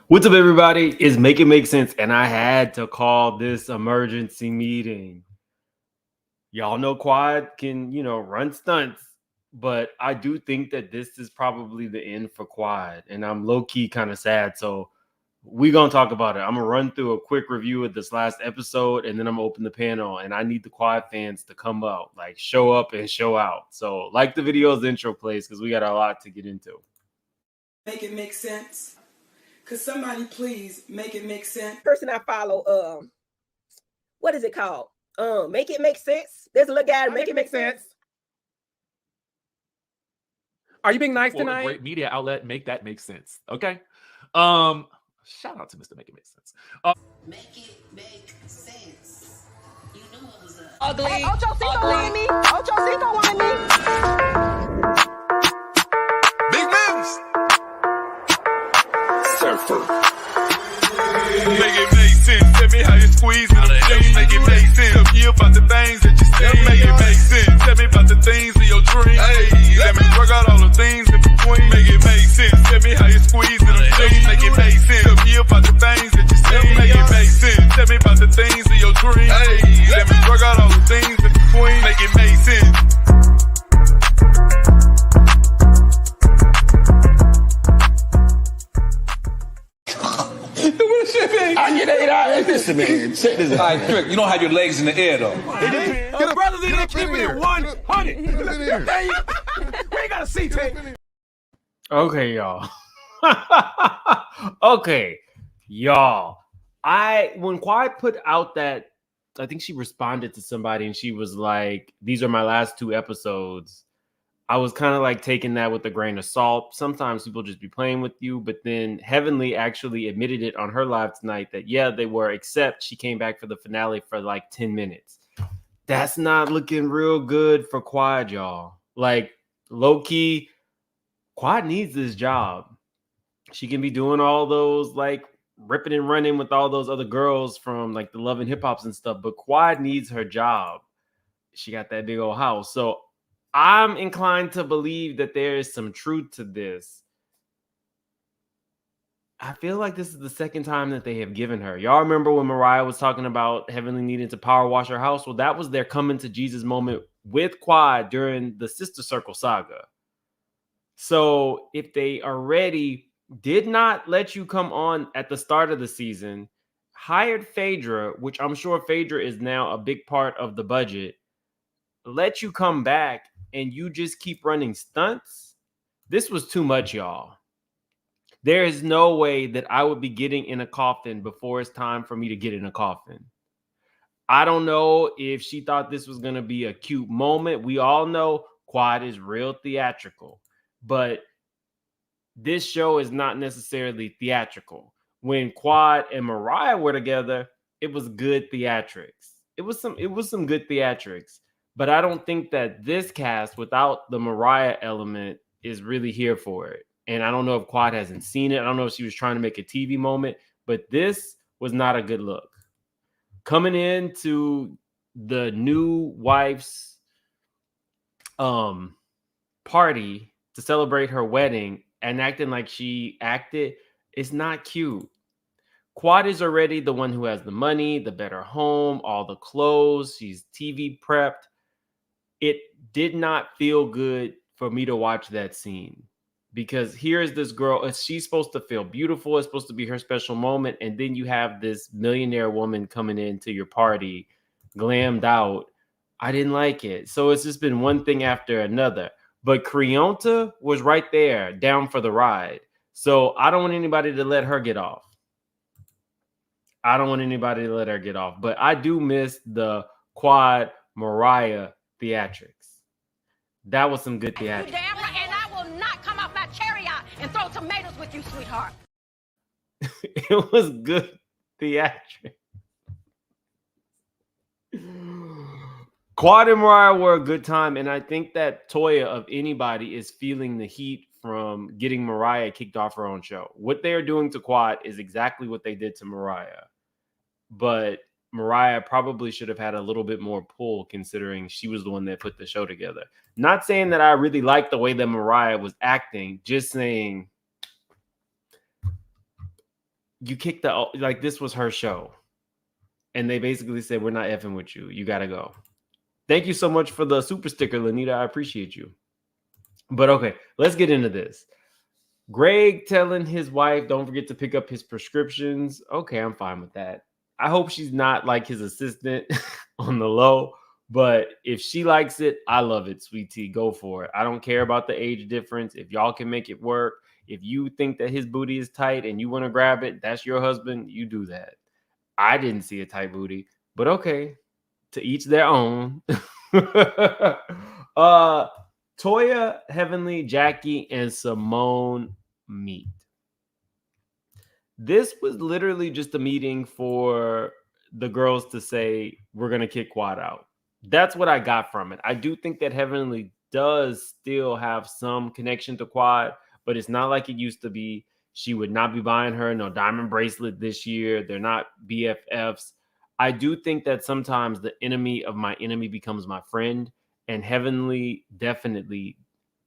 What's up, everybody? It's Make It Make Sense, and I had to call this emergency meeting. Y'all know Quad can, run stunts, but I do think that this is probably the end for Quad, and I'm low-key kind of sad, so we're going to talk about it. I'm going to run through a quick review of this last episode, and then I'm going to open the panel, and I need the Quad fans to come out, like show up and show out. So like the video's intro, please, because we got a lot to get into. Make it make sense. Could somebody please make it make sense? Person I follow, what is it called? Make It Make Sense. There's a little guy, Make It Make Sense. Are you being nice tonight? A great media outlet, make that make sense. Okay. Shout out to Mr. Make It Make Sense. Make it make sense. You knew what was up. Ugly. Hey, Ocho Cinco wanted me. Ocho Cinco wanted me. Big moves. Surfer. Make it make sense. Tell me how you squeeze it. Make it make sense. Tell me about the things that you say. Make it make sense. Tell me about the things of your dreams. Hey, let me work out all the things in between. Make it make sense. Tell me how you squeeze it. Make it make sense. Tell me about the things that you say. Make it make sense. Tell me about the things of your dreams. Hey, let me work out all the things in between. Make it make sense. I get $8. Listen, man. Check this out. All right, Trick, you don't have your legs in the air, though. Your brother's in there keeping it 100. We ain't got a seat, man. Okay, y'all. Okay, y'all. When Quiet put out that, I think she responded to somebody and she was like, these are my last 2 episodes. I was kind of like taking that with a grain of salt. Sometimes people just be playing with you, but then Heavenly actually admitted it on her live tonight that, yeah, they were, except she came back for the finale for like 10 minutes. That's not looking real good for Quad, y'all. Like, low-key, Quad needs this job. She can be doing all those, like, ripping and running with all those other girls from, like, the Love and Hip Hops and stuff, but Quad needs her job. She got that big old house. So I'm inclined to believe that there is some truth to this. I feel like this is the second time that they have given her. Y'all remember when Mariah was talking about Heavenly needing to power wash her house? Well, that was their coming to Jesus moment with Quad during the Sister Circle saga. So if they already did not let you come on at the start of the season, hired Phaedra, which I'm sure Phaedra is now a big part of the budget, let you come back and you just keep running stunts, this was too much, y'all. There is no way that I would be getting in a coffin before it's time for me to get in a coffin. I don't know if she thought this was going to be a cute moment. We all know Quad is real theatrical, but this show is not necessarily theatrical. When Quad and Mariah were together, it was good theatrics. It was some good theatrics. But I don't think that this cast, without the Mariah element, is really here for it. And I don't know if Quad hasn't seen it. I don't know if she was trying to make a TV moment. But this was not a good look. Coming into the new wife's party to celebrate her wedding and acting like she acted, it's not cute. Quad is already the one who has the money, the better home, all the clothes. She's TV prepped. It did not feel good for me to watch that scene because here's this girl. She's supposed to feel beautiful. It's supposed to be her special moment. And then you have this millionaire woman coming into your party, glammed out. I didn't like it. So it's just been one thing after another. But Creonta was right there, down for the ride. So I don't want anybody to let her get off. But I do miss the Quad Mariah theatrics. That was some good theatrics. Damn right, and I will not come off my chariot and throw tomatoes with you, sweetheart. It was good theatrics. Quad and Mariah were a good time, and I think that Toya, of anybody, is feeling the heat from getting Mariah kicked off her own show. What they are doing to Quad is exactly what they did to Mariah. But Mariah probably should have had a little bit more pull considering she was the one that put the show together. Not saying that I really liked the way that Mariah was acting, just saying you kicked the, like, this was her show. And they basically said, we're not effing with you. You got to go. Thank you so much for the super sticker, Lanita. I appreciate you. But okay, let's get into this. Greg telling his wife, don't forget to pick up his prescriptions. Okay, I'm fine with that. I hope she's not like his assistant on the low. But if she likes it, I love it, sweet tea. Go for it. I don't care about the age difference. If y'all can make it work, if you think that his booty is tight and you want to grab it, that's your husband, you do that. I didn't see a tight booty, but okay, to each their own. Toya, Heavenly, Jackie, and Simone meet. This was literally just a meeting for the girls to say, we're going to kick Quad out. That's what I got from it. I do think that Heavenly does still have some connection to Quad, but it's not like it used to be. She would not be buying her no diamond bracelet this year. They're not BFFs. I do think that sometimes the enemy of my enemy becomes my friend. And Heavenly, definitely,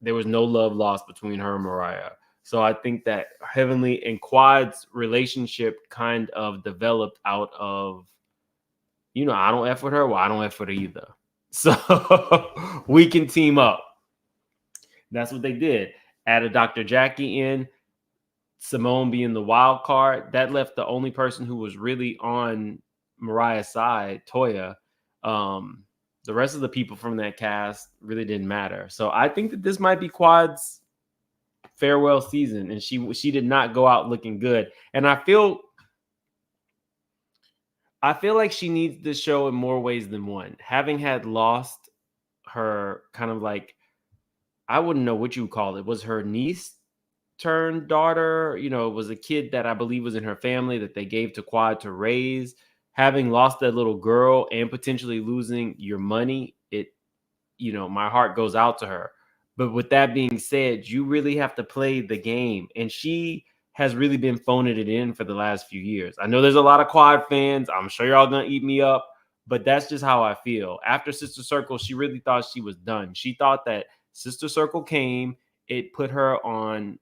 there was no love lost between her and Mariah. So I think that Heavenly and Quad's relationship kind of developed out of, I don't F with her. Well, I don't F with her either. So we can team up. That's what they did. Added Dr. Jackie in. Simone being the wild card, that left the only person who was really on Mariah's side, Toya. The rest of the people from that cast really didn't matter. So I think that this might be Quad's farewell season, and she did not go out looking good. And I feel like she needs this show in more ways than one. Having had lost her kind of like, I wouldn't know what you would call it. Was her niece turned daughter, it was a kid that I believe was in her family that they gave to Quad to raise. Having lost that little girl and potentially losing your money, my heart goes out to her. But with that being said, you really have to play the game. And she has really been phoning it in for the last few years. I know there's a lot of Quad fans. I'm sure y'all gonna eat me up, but that's just how I feel. After Sister Circle, she really thought she was done. She thought that Sister Circle came, it put her on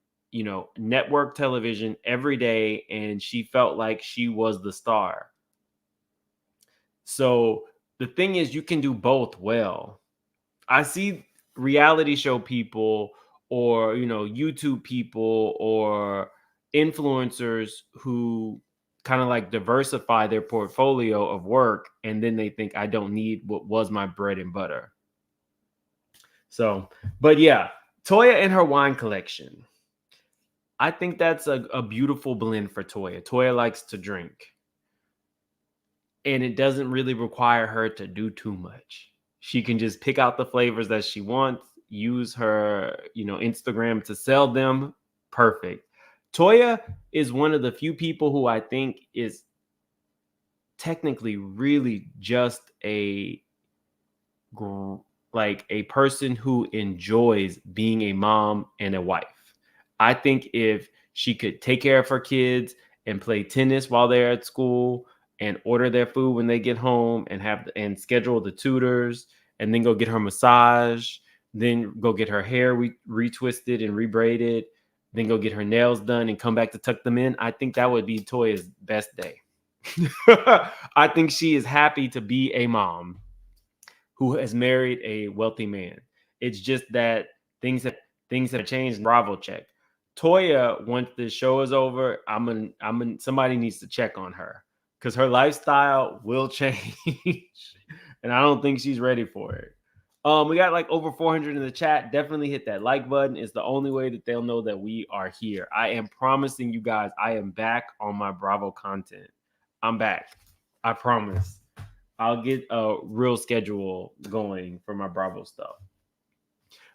network television every day, and she felt like she was the star. So the thing is, you can do both well. I see reality show people or, YouTube people or influencers who kind of like diversify their portfolio of work, and then they think, I don't need what was my bread and butter. So, but yeah, Toya and her wine collection. I think that's a beautiful blend for Toya. Toya likes to drink. And it doesn't really require her to do too much. She can just pick out the flavors that she wants, use her, Instagram to sell them. Perfect. Toya is one of the few people who I think is technically really just a person who enjoys being a mom and a wife. I think if she could take care of her kids and play tennis while they're at school and order their food when they get home and schedule the tutors and then go get her massage, then go get her hair retwisted and rebraided, then go get her nails done and come back to tuck them in, I think that would be Toya's best day. I think she is happy to be a mom who has married a wealthy man. It's just that things have changed. Bravo check. Toya, once the show is over, somebody needs to check on her because her lifestyle will change, and I don't think she's ready for it. We got like over 400 in the chat. Definitely hit that like button. It's the only way that they'll know that we are here. I am promising you guys, I am back on my Bravo content. I'm back. I promise. I'll get a real schedule going for my Bravo stuff.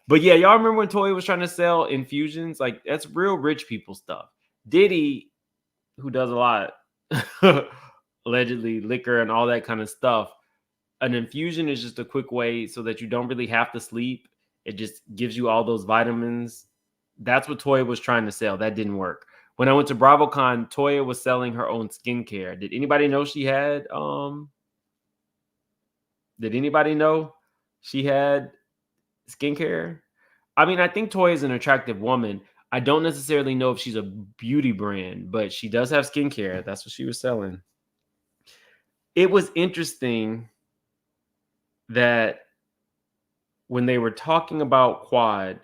But yeah, y'all remember when Toya was trying to sell infusions? Like, that's real rich people stuff. Diddy, who does a lot, allegedly liquor and all that kind of stuff, an infusion is just a quick way so that you don't really have to sleep. It just gives you all those vitamins. That's what Toya was trying to sell. That didn't work. When I went to BravoCon, Toya was selling her own skincare. Did anybody know she had skincare? I mean, I think Toya is an attractive woman. I don't necessarily know if she's a beauty brand, but she does have skincare. That's what she was selling. It was interesting that when they were talking about Quad,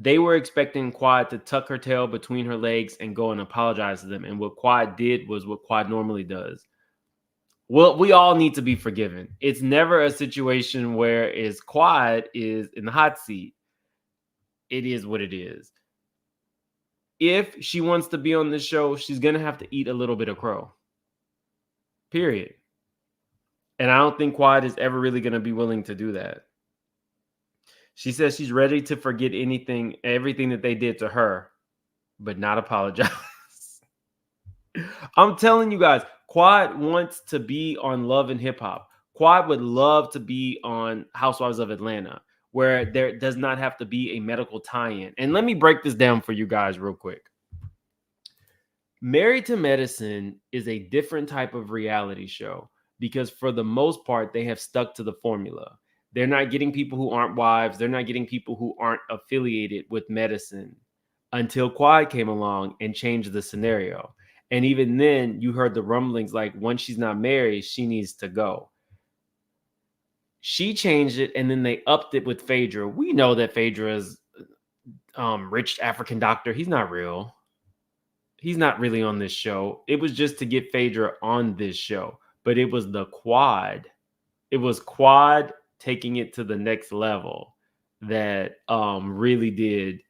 they were expecting Quad to tuck her tail between her legs and go and apologize to them. And what Quad did was what Quad normally does. Well, we all need to be forgiven. It's never a situation where Quad is in the hot seat. It is what it is. If she wants to be on this show, she's going to have to eat a little bit of crow. Period. And I don't think Quad is ever really going to be willing to do that. She says she's ready to forget everything that they did to her, but not apologize. I'm telling you guys, Quad wants to be on Love and Hip Hop. Quad would love to be on Housewives of Atlanta, where there does not have to be a medical tie-in. And let me break this down for you guys real quick. Married to Medicine is a different type of reality show because for the most part, they have stuck to the formula. They're not getting people who aren't wives. They're not getting people who aren't affiliated with medicine until Quad came along and changed the scenario. And even then, you heard the rumblings like, once she's not married, she needs to go. She changed it, and then they upped it with Phaedra. We know that Phaedra is rich African doctor. He's not real. He's not really on this show. It was just to get Phaedra on this show. But it was the Quad. It was Quad taking it to the next level that really did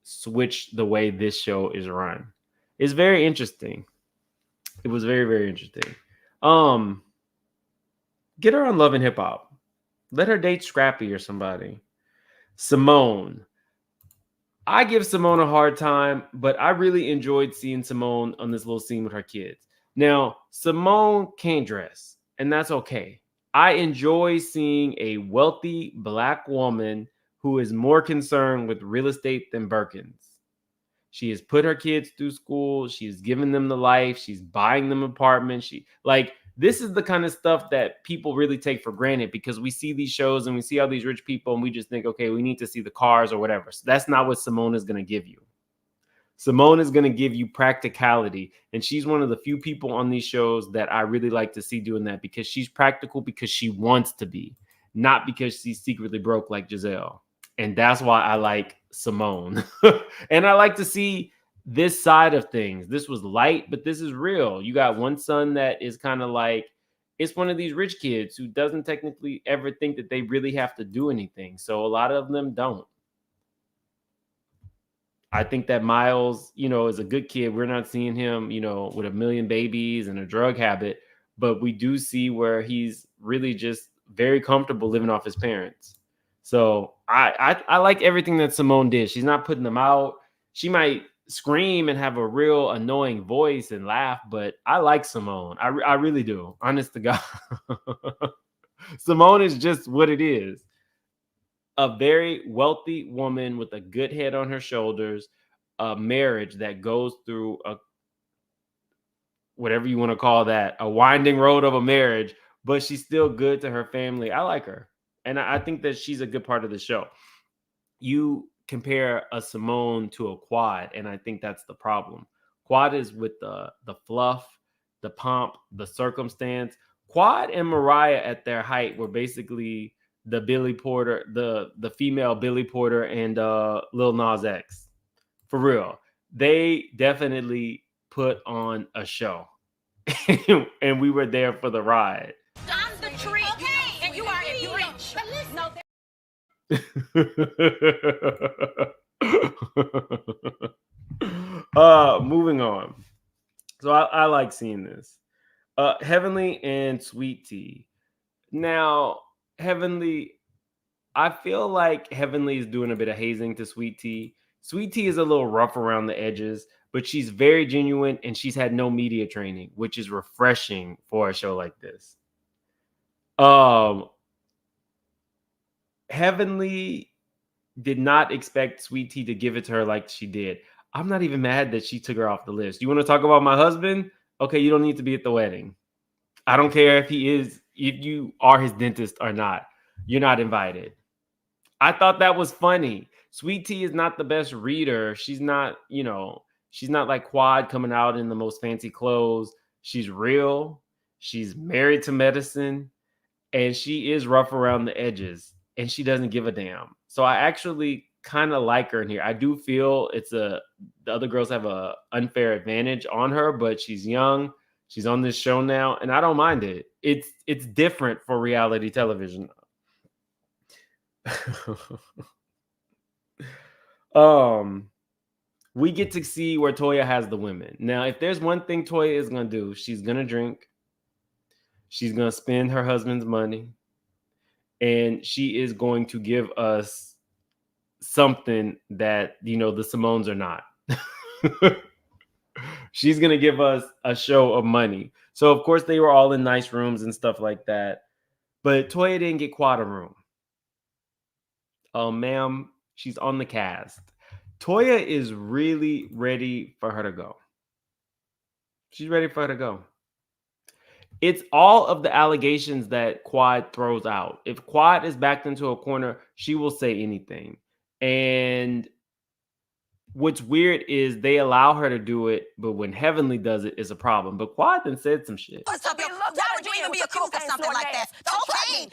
switch the way this show is run. It's very interesting. It was very, very interesting. Get her on Love and Hip Hop. Let her date Scrappy or somebody. Simone. I give Simone a hard time, but I really enjoyed seeing Simone on this little scene with her kids. Now, Simone can't dress, and that's okay. I enjoy seeing a wealthy Black woman who is more concerned with real estate than Birkins. She has put her kids through school. She's given them the life. She's buying them apartments. This is the kind of stuff that people really take for granted because we see these shows and we see all these rich people and we just think, okay, we need to see the cars or whatever. So that's not what Simone is going to give you. Simone is going to give you practicality. And she's one of the few people on these shows that I really like to see doing that because she's practical because she wants to be, not because she's secretly broke like Giselle. And that's why I like Simone. And I like to see this side of things. This was light, but this is real. You got one son that is kind of like, it's one of these rich kids who doesn't technically ever think that they really have to do anything. So a lot of them don't. I think that Miles, is a good kid. We're not seeing him, with a million babies and a drug habit, but we do see where he's really just very comfortable living off his parents. So I like everything that Simone did. She's not putting them out. She might scream and have a real annoying voice and laugh, but I like Simone. I really do. Honest to God. Simone is just what it is. A very wealthy woman with a good head on her shoulders, a marriage that goes through whatever you want to call that, a winding road of a marriage, but she's still good to her family. I like her. And I think that she's a good part of the show. You compare a Simone to a Quad, and I think that's the problem. Quad is with the fluff, the pomp, the circumstance. Quad and Mariah at their height were basically the Billy Porter, the female Billy Porter and Lil Nas X. For real. They definitely put on a show. And we were there for the ride. I'm the tree, okay, and you are if you rich. No, moving on. So I like seeing this. Heavenly and Sweet Tea. Now, Heavenly, I feel like Heavenly is doing a bit of hazing to Sweet Tea. Sweet Tea is a little rough around the edges, but she's very genuine and she's had no media training, which is refreshing for a show like this. Heavenly did not expect Sweet Tea to give it to her like she did. I'm not even mad that she took her off the list. You want to talk about my husband? Okay, you don't need to be at the wedding. I don't care if you are his dentist or not. You're not invited. I thought that was funny. Sweet Tea is not the best reader. She's not, she's not like Quad coming out in the most fancy clothes. She's real. She's married to medicine, and she is rough around the edges, and she doesn't give a damn. So I actually kind of like her in here. I do feel the other girls have a unfair advantage on her, but she's young. She's on this show now, and I don't mind it. It's different for reality television. We get to see where Toya has the women. Now, if there's one thing Toya is gonna do, she's gonna drink. She's gonna spend her husband's money, and she is going to give us something that the Simones are not. She's gonna give us a show of money. So of course they were all in nice rooms and stuff like that, but Toya didn't get quad a room. Ma'am, she's on the cast. Toya is really ready for her to go. She's ready for her to go. It's all of the allegations that Quad throws out. If Quad is backed into a corner, she will say anything. And what's weird is they allow her to do it, but when Heavenly does it, it's a problem. But Quad then said some shit. Why would you even be a cool for something like that? Cocaine!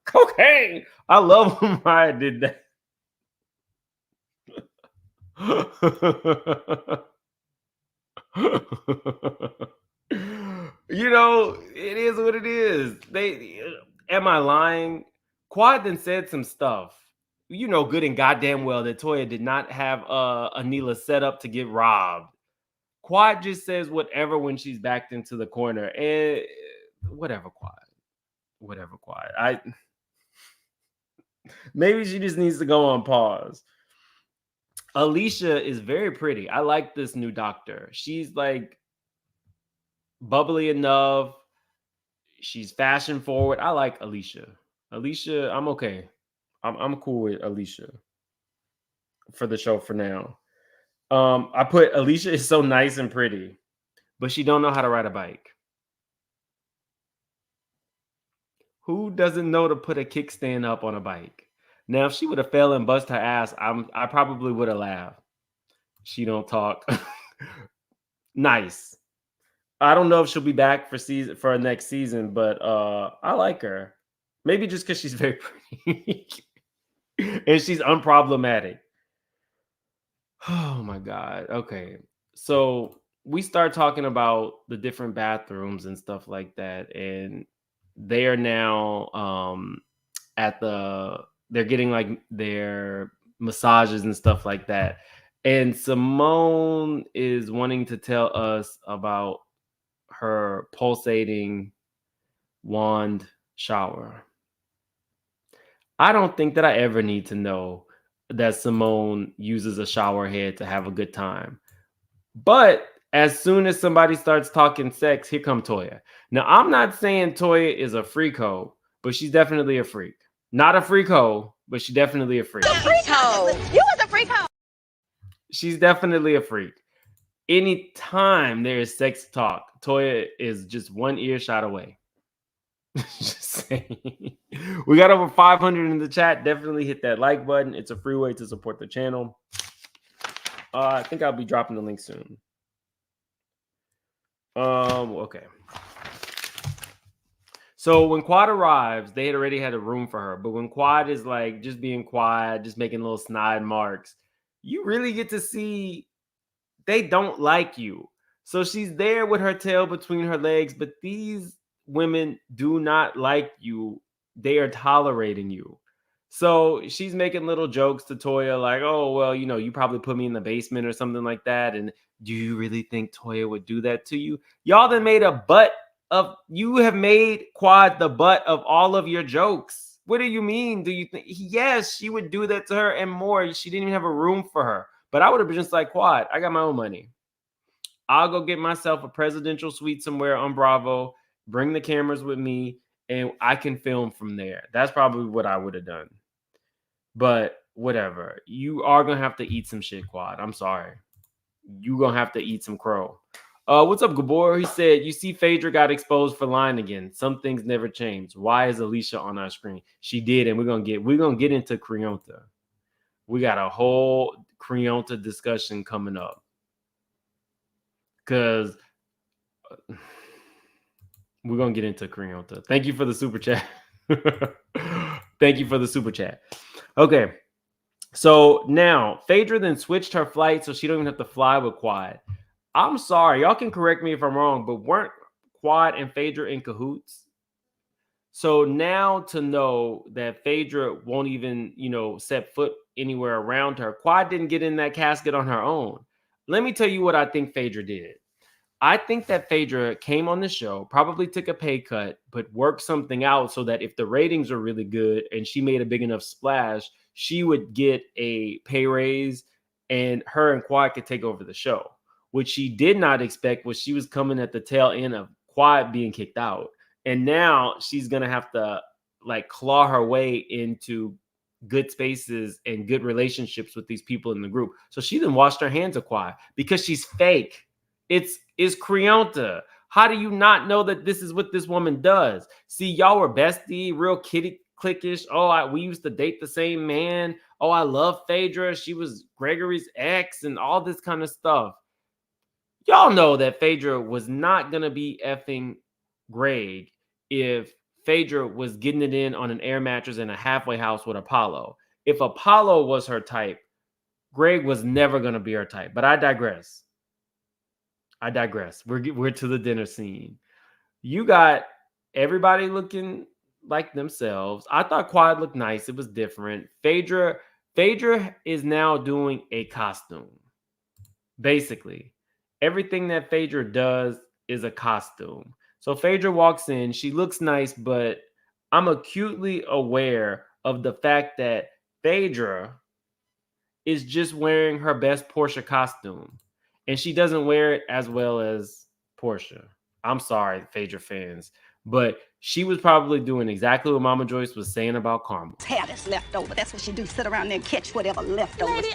Cocaine! I love when Mariah did that. It is what it is. Am I lying? Quad then said some stuff. Good and goddamn well that Toya did not have Anila set up to get robbed. Quad just says whatever when she's backed into the corner. And whatever, Quad. Maybe she just needs to go on pause. Alicia is very pretty. I like this new doctor. She's like bubbly enough. She's fashion forward. I like Alicia. I'm okay. I'm cool with Alicia for the show for now. I put Alicia is so nice and pretty, but she don't know how to ride a bike. Who doesn't know to put a kickstand up on a bike? Now, if she would have fell and bust her ass, I probably would have laughed. She don't talk. Nice. I don't know if she'll be back for next season, but I like her. Maybe just because she's very pretty and she's unproblematic. Oh my God. Okay. So we start talking about the different bathrooms and stuff like that. And they are now they're getting like their massages and stuff like that. And Simone is wanting to tell us about her pulsating wand shower. I don't think that I ever need to know that Simone uses a shower head to have a good time. But as soon as somebody starts talking sex, here come Toya. Now, I'm not saying Toya is a freako, but she's definitely a freak. Not a freako, but she's definitely a freak. You was a freak hoe. She's definitely a freak. Anytime there is sex talk, Toya is just one earshot away. Just saying. We got over 500 in the chat. Definitely hit that like button. It's a free way to support the channel. I think I'll be dropping the link soon. Okay. So when Quad arrives, they had already had a room for her. But when Quad is like just being quiet, just making little snide marks, you really get to see they don't like you. So she's there with her tail between her legs, but these women do not like you. They are tolerating you. So she's making little jokes to Toya like, oh, well, you probably put me in the basement or something like that. And do you really think Toya would do that to you? Y'all then made you have made Quad the butt of all of your jokes. What do you mean? Do you think? Yes, she would do that to her and more. She didn't even have a room for her. But I would have been just like, Quad, I got my own money. I'll go get myself a presidential suite somewhere on Bravo, bring the cameras with me, and I can film from there. That's probably what I would have done. But whatever. You are going to have to eat some shit, Quad. I'm sorry. You're going to have to eat some crow. What's up, Gabor? He said, you see Phaedra got exposed for lying again. Some things never change. Why is Alicia on our screen? She did, and we're gonna get into Creonta. We got a whole Creonta discussion coming up. Because we're gonna get into Creonta. Thank you for the super chat. Thank you for the super chat. Okay. So now Phaedra then switched her flight so she don't even have to fly with Quad. I'm sorry, y'all can correct me if I'm wrong, but weren't Quad and Phaedra in cahoots? So now to know that Phaedra won't even, set foot anywhere around her. Quad didn't get in that casket on her own. Let me tell you what I think Phaedra did. I think that Phaedra came on the show, probably took a pay cut, but worked something out so that if the ratings are really good and she made a big enough splash, she would get a pay raise and her and Quad could take over the show. What she did not expect was she was coming at the tail end of Quad being kicked out. And now she's going to have to claw her way into good spaces and good relationships with these people in the group. So she then washed her hands of Quad because she's fake. It's Creonta. How do you not know that this is what this woman does? See, y'all were bestie, real kitty cliquish. Oh, we used to date the same man. Oh, I love Phaedra. She was Gregory's ex and all this kind of stuff. Y'all know that Phaedra was not going to be effing Greg if Phaedra was getting it in on an air mattress in a halfway house with Apollo. If Apollo was her type, Greg was never going to be her type. But I digress. We're to the dinner scene. You got everybody looking like themselves. I thought Quad looked nice. It was different. Phaedra is now doing a costume. Basically, everything that Phaedra does is a costume. So Phaedra walks in. She looks nice, but I'm acutely aware of the fact that Phaedra is just wearing her best Portia costume. And she doesn't wear it as well as Portia. I'm sorry, Phaedra fans. But she was probably doing exactly what Mama Joyce was saying about Carmel. Hair that's left over. That's what she do. Sit around there and catch whatever leftovers.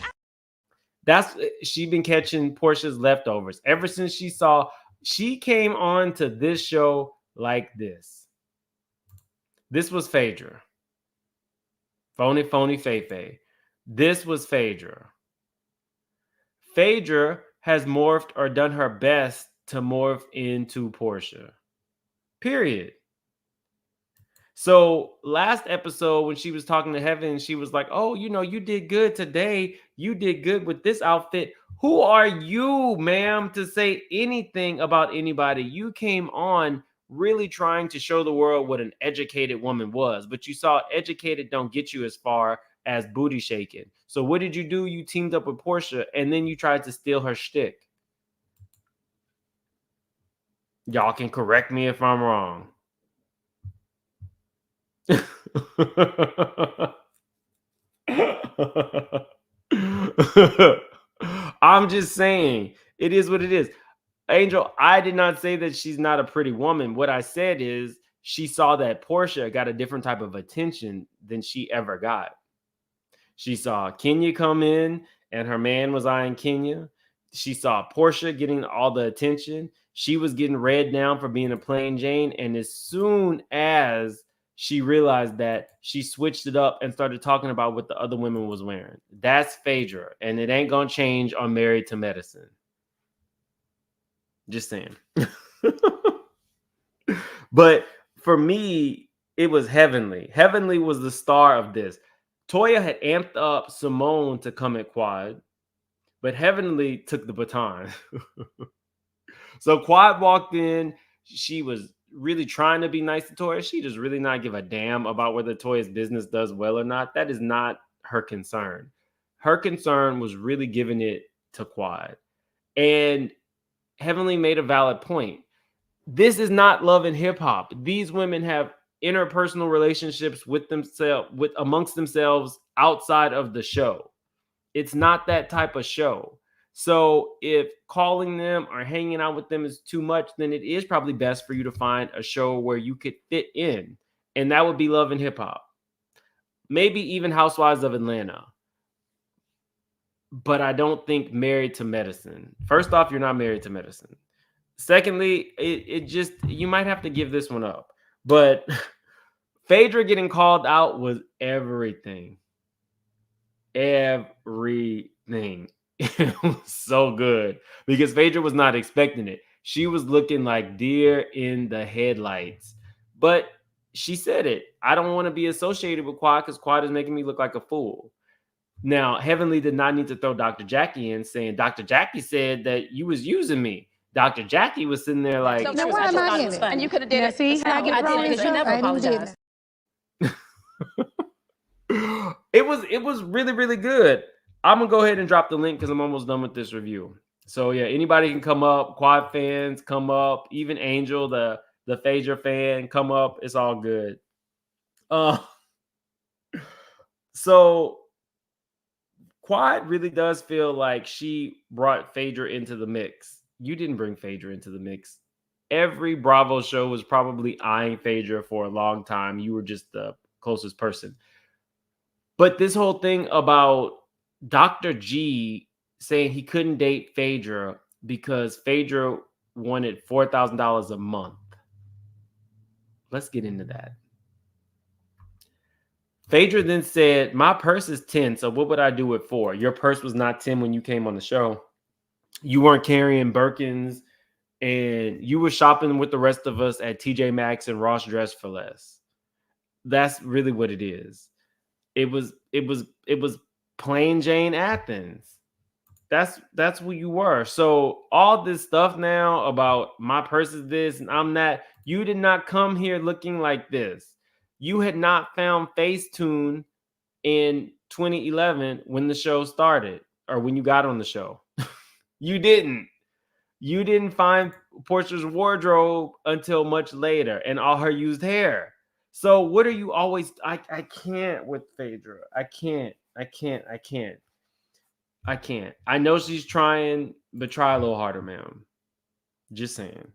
She's been catching Portia's leftovers ever since she came on to this show like this. This was Phaedra. Phony, Fei. This was Phaedra. Phaedra has morphed or done her best to morph into Portia. Period. So last episode when she was talking to Heaven, she was like, oh, you did good today. You did good with this outfit. Who are you, ma'am, to say anything about anybody? You came on really trying to show the world what an educated woman was, but you saw educated don't get you as far as booty shaking. So what did you do? You teamed up with Portia and then you tried to steal her shtick. Y'all can correct me if I'm wrong. I'm just saying, it is what it is. Angel, I did not say that she's not a pretty woman. What I said is she saw that Portia got a different type of attention than she ever got. She saw Kenya come in and her man was eyeing Kenya. She saw Portia getting all the attention. She was getting read down for being a plain Jane. And as soon as she realized that, she switched it up and started talking about what the other women was wearing. That's Phaedra. And it ain't going to change on Married to Medicine. Just saying. But for me, it was Heavenly. Heavenly was the star of this. Toya had amped up Simone to come at Quad, but Heavenly took the baton. So Quad walked in. She was really trying to be nice to Toya. She just really not give a damn about whether Toya's business does well or not. That is not her concern. Her concern was really giving it to Quad. And Heavenly made a valid point. This is not love and hip hop. These women have interpersonal relationships with themselves, amongst themselves outside of the show. It's not that type of show. So if calling them or hanging out with them is too much, then it is probably best for you to find a show where you could fit in. And that would be Love and Hip Hop. Maybe even Housewives of Atlanta. But I don't think Married to Medicine. First off, you're not Married to Medicine. Secondly, it just, you might have to give this one up. But Phaedra getting called out was everything. Everything. It was so good because Phaedra was not expecting it. She was looking like deer in the headlights. But she said it. I don't want to be associated with Quad because Quad is making me look like a fool. Now, Heavenly did not need to throw Dr. Jackie in, saying Dr. Jackie said that you was using me. Dr. Jackie was sitting there like, Now, why am I in it? And you could have did it. See, I get thrown in. She never apologized. it was really, really good. I'm gonna go ahead and drop the link because I'm almost done with this review. So yeah, anybody can come up. Quad fans come up. Even Angel, the Phaedra fan, come up. It's all good. So Quad really does feel like she brought Phaedra into the mix. You didn't bring Phaedra into the mix. Every Bravo show was probably eyeing Phaedra for a long time. You were just the closest person. But this whole thing about Dr. G saying he couldn't date Phaedra because Phaedra wanted $4,000 a month. Let's get into that. Phaedra then said, my purse is 10, so what would I do it for? Your purse was not 10 when you came on the show. You weren't carrying Birkins, and you were shopping with the rest of us at TJ Maxx and Ross Dress for Less. That's really what it is. It was plain Jane Athens. That's who you were. So all this stuff now about my purse is this and I'm that, you did not come here looking like this. You had not found Facetune in 2011 when the show started or when you got on the show. You didn't. You didn't find Portia's wardrobe until much later and all her used hair. So what are you always... I can't with Phaedra. I can't. I know she's trying, but try a little harder, ma'am. Just saying.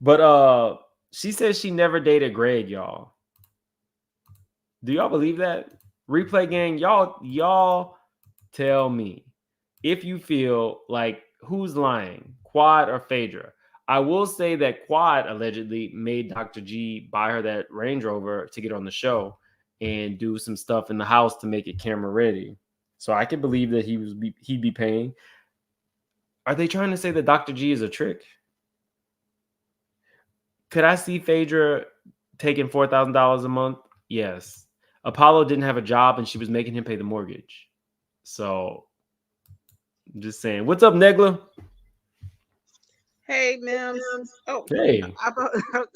But she says she never dated Greg, y'all. Do y'all believe that? Replay gang, y'all tell me if you feel like who's lying, Quad or Phaedra. I will say that Quad allegedly made Dr. G buy her that Range Rover to get on the show and do some stuff in the house to make it camera ready. So I can believe that he'd be paying. Are they trying to say that Dr. G is a trick? Could I see Phaedra taking $4,000 a month? Yes. Apollo didn't have a job and she was making him pay the mortgage. So I'm just saying. What's up, Negla? Hey, Mims. Oh, hey.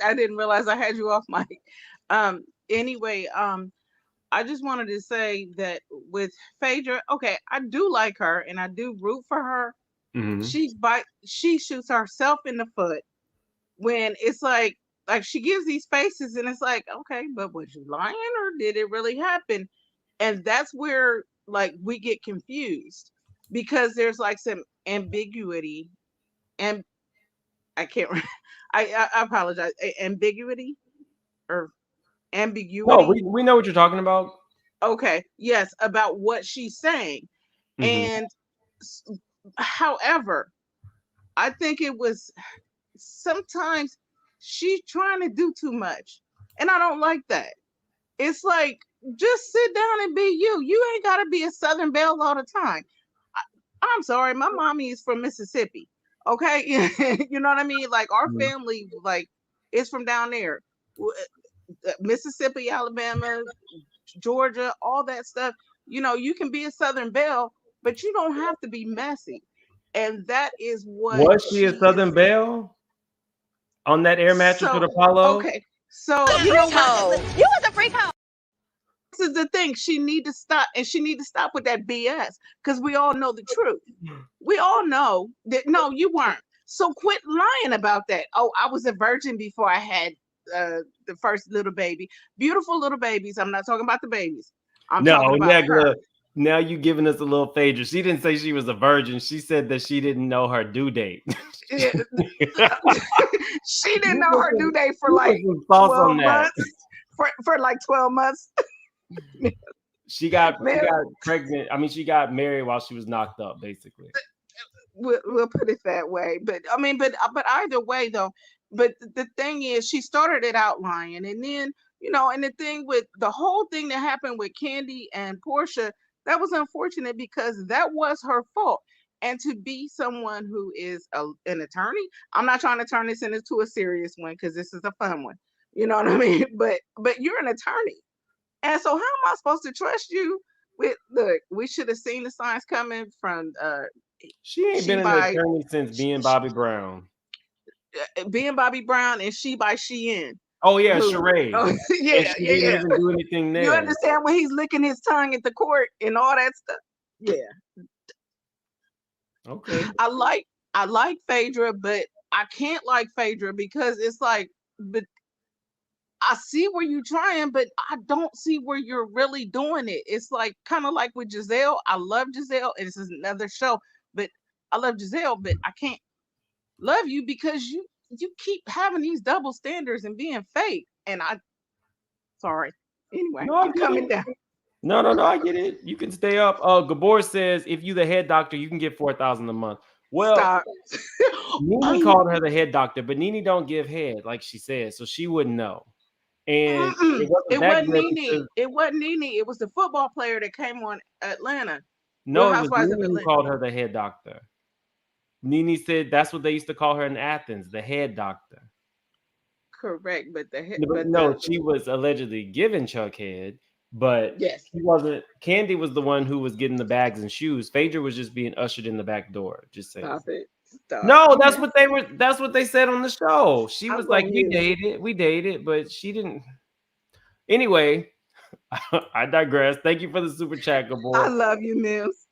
I didn't realize I had you off mic. Anyway, I just wanted to say that with Phaedra, okay, I do like her and I do root for her. Mm-hmm. She shoots herself in the foot when it's like she gives these faces and it's like, okay, but was you lying or did it really happen? And that's where like we get confused because there's like some ambiguity and I can't. I apologize. Ambiguity or ambiguity. No, we know what you're talking about. Okay. Yes, about what she's saying. Mm-hmm. And however, I think it was sometimes she's trying to do too much, and I don't like that. It's like just sit down and be you. You ain't got to be a Southern Belle all the time. I'm sorry, my mommy is from Mississippi. Okay, you know what I mean? Like our family, like is from down there, Mississippi, Alabama, Georgia, all that stuff. You know, you can be a Southern Belle, but you don't have to be messy. And that is what was she a Southern Belle on that air mattress with Apollo? Okay, so you know what? You was a freak hoe. This is the thing. She need to stop, and she need to stop with that BS because we all know the truth. We all know that no, you weren't. So quit lying about that. Oh, I was a virgin before I had the first little baby. Beautiful little babies. I'm not talking about the babies. I'm talking about her. Now you giving us a little Phaedra. She didn't say she was a virgin. She said that she didn't know her due date. She didn't know her due date for like 12 months. For like 12 months. She got pregnant. I mean, she got married while she was knocked up, basically. We'll put it that way. But I mean, but either way though. But the thing is, she started it out lying, and then and the thing with the whole thing that happened with Candy and Portia, that was unfortunate because that was her fault. And to be someone who is an attorney, I'm not trying to turn this into a serious one because this is a fun one. You know what I mean? But you're an attorney, and so how am I supposed to trust you? Look, we should have seen the signs coming from. She ain't been an attorney since being Bobby Brown. Being Bobby Brown and She by Shein. Oh yeah, charade. Oh, yeah. Didn't even do anything there. You understand when he's licking his tongue at the court and all that stuff? Yeah. Okay. I like Phaedra, but I can't like Phaedra because it's like, but I see where you're trying, but I don't see where you're really doing it. It's like kind of like with Giselle. I love Giselle, and this is another show, but I love Giselle, but I can't love you because you keep having these double standards and being fake. And sorry. Anyway, no, I'm coming down. No, I get it. You can stay up. Gabor says if you the head doctor, you can get $4,000 a month. Well, Nene called her the head doctor, but Nene don't give head, like she said, so she wouldn't know. And it wasn't Nene. It wasn't Nene. It was the football player that came on Atlanta. No, it was Nene who called her the head doctor. Nene said that's what they used to call her in Athens, the head doctor. Correct, but she was allegedly given Chuck head, but yes, she wasn't. Candy was the one who was getting the bags and shoes. Phaedra was just being ushered in the back door. Just saying. Stop it. Stop. No, that's what they were. That's what they said on the show. She was like, we dated, but she didn't. Anyway, I digress. Thank you for the super chat, Gabor. I love you, Mills.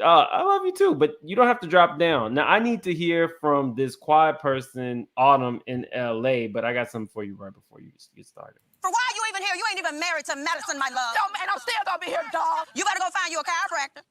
I love you too, but you don't have to drop down. Now, I need to hear from this quiet person, Autumn in LA, but I got something for you right before you get started. For why are you even here? You ain't even married to Madison, my love. No, man, I'm still gonna be here, dog. You better go find you a chiropractor.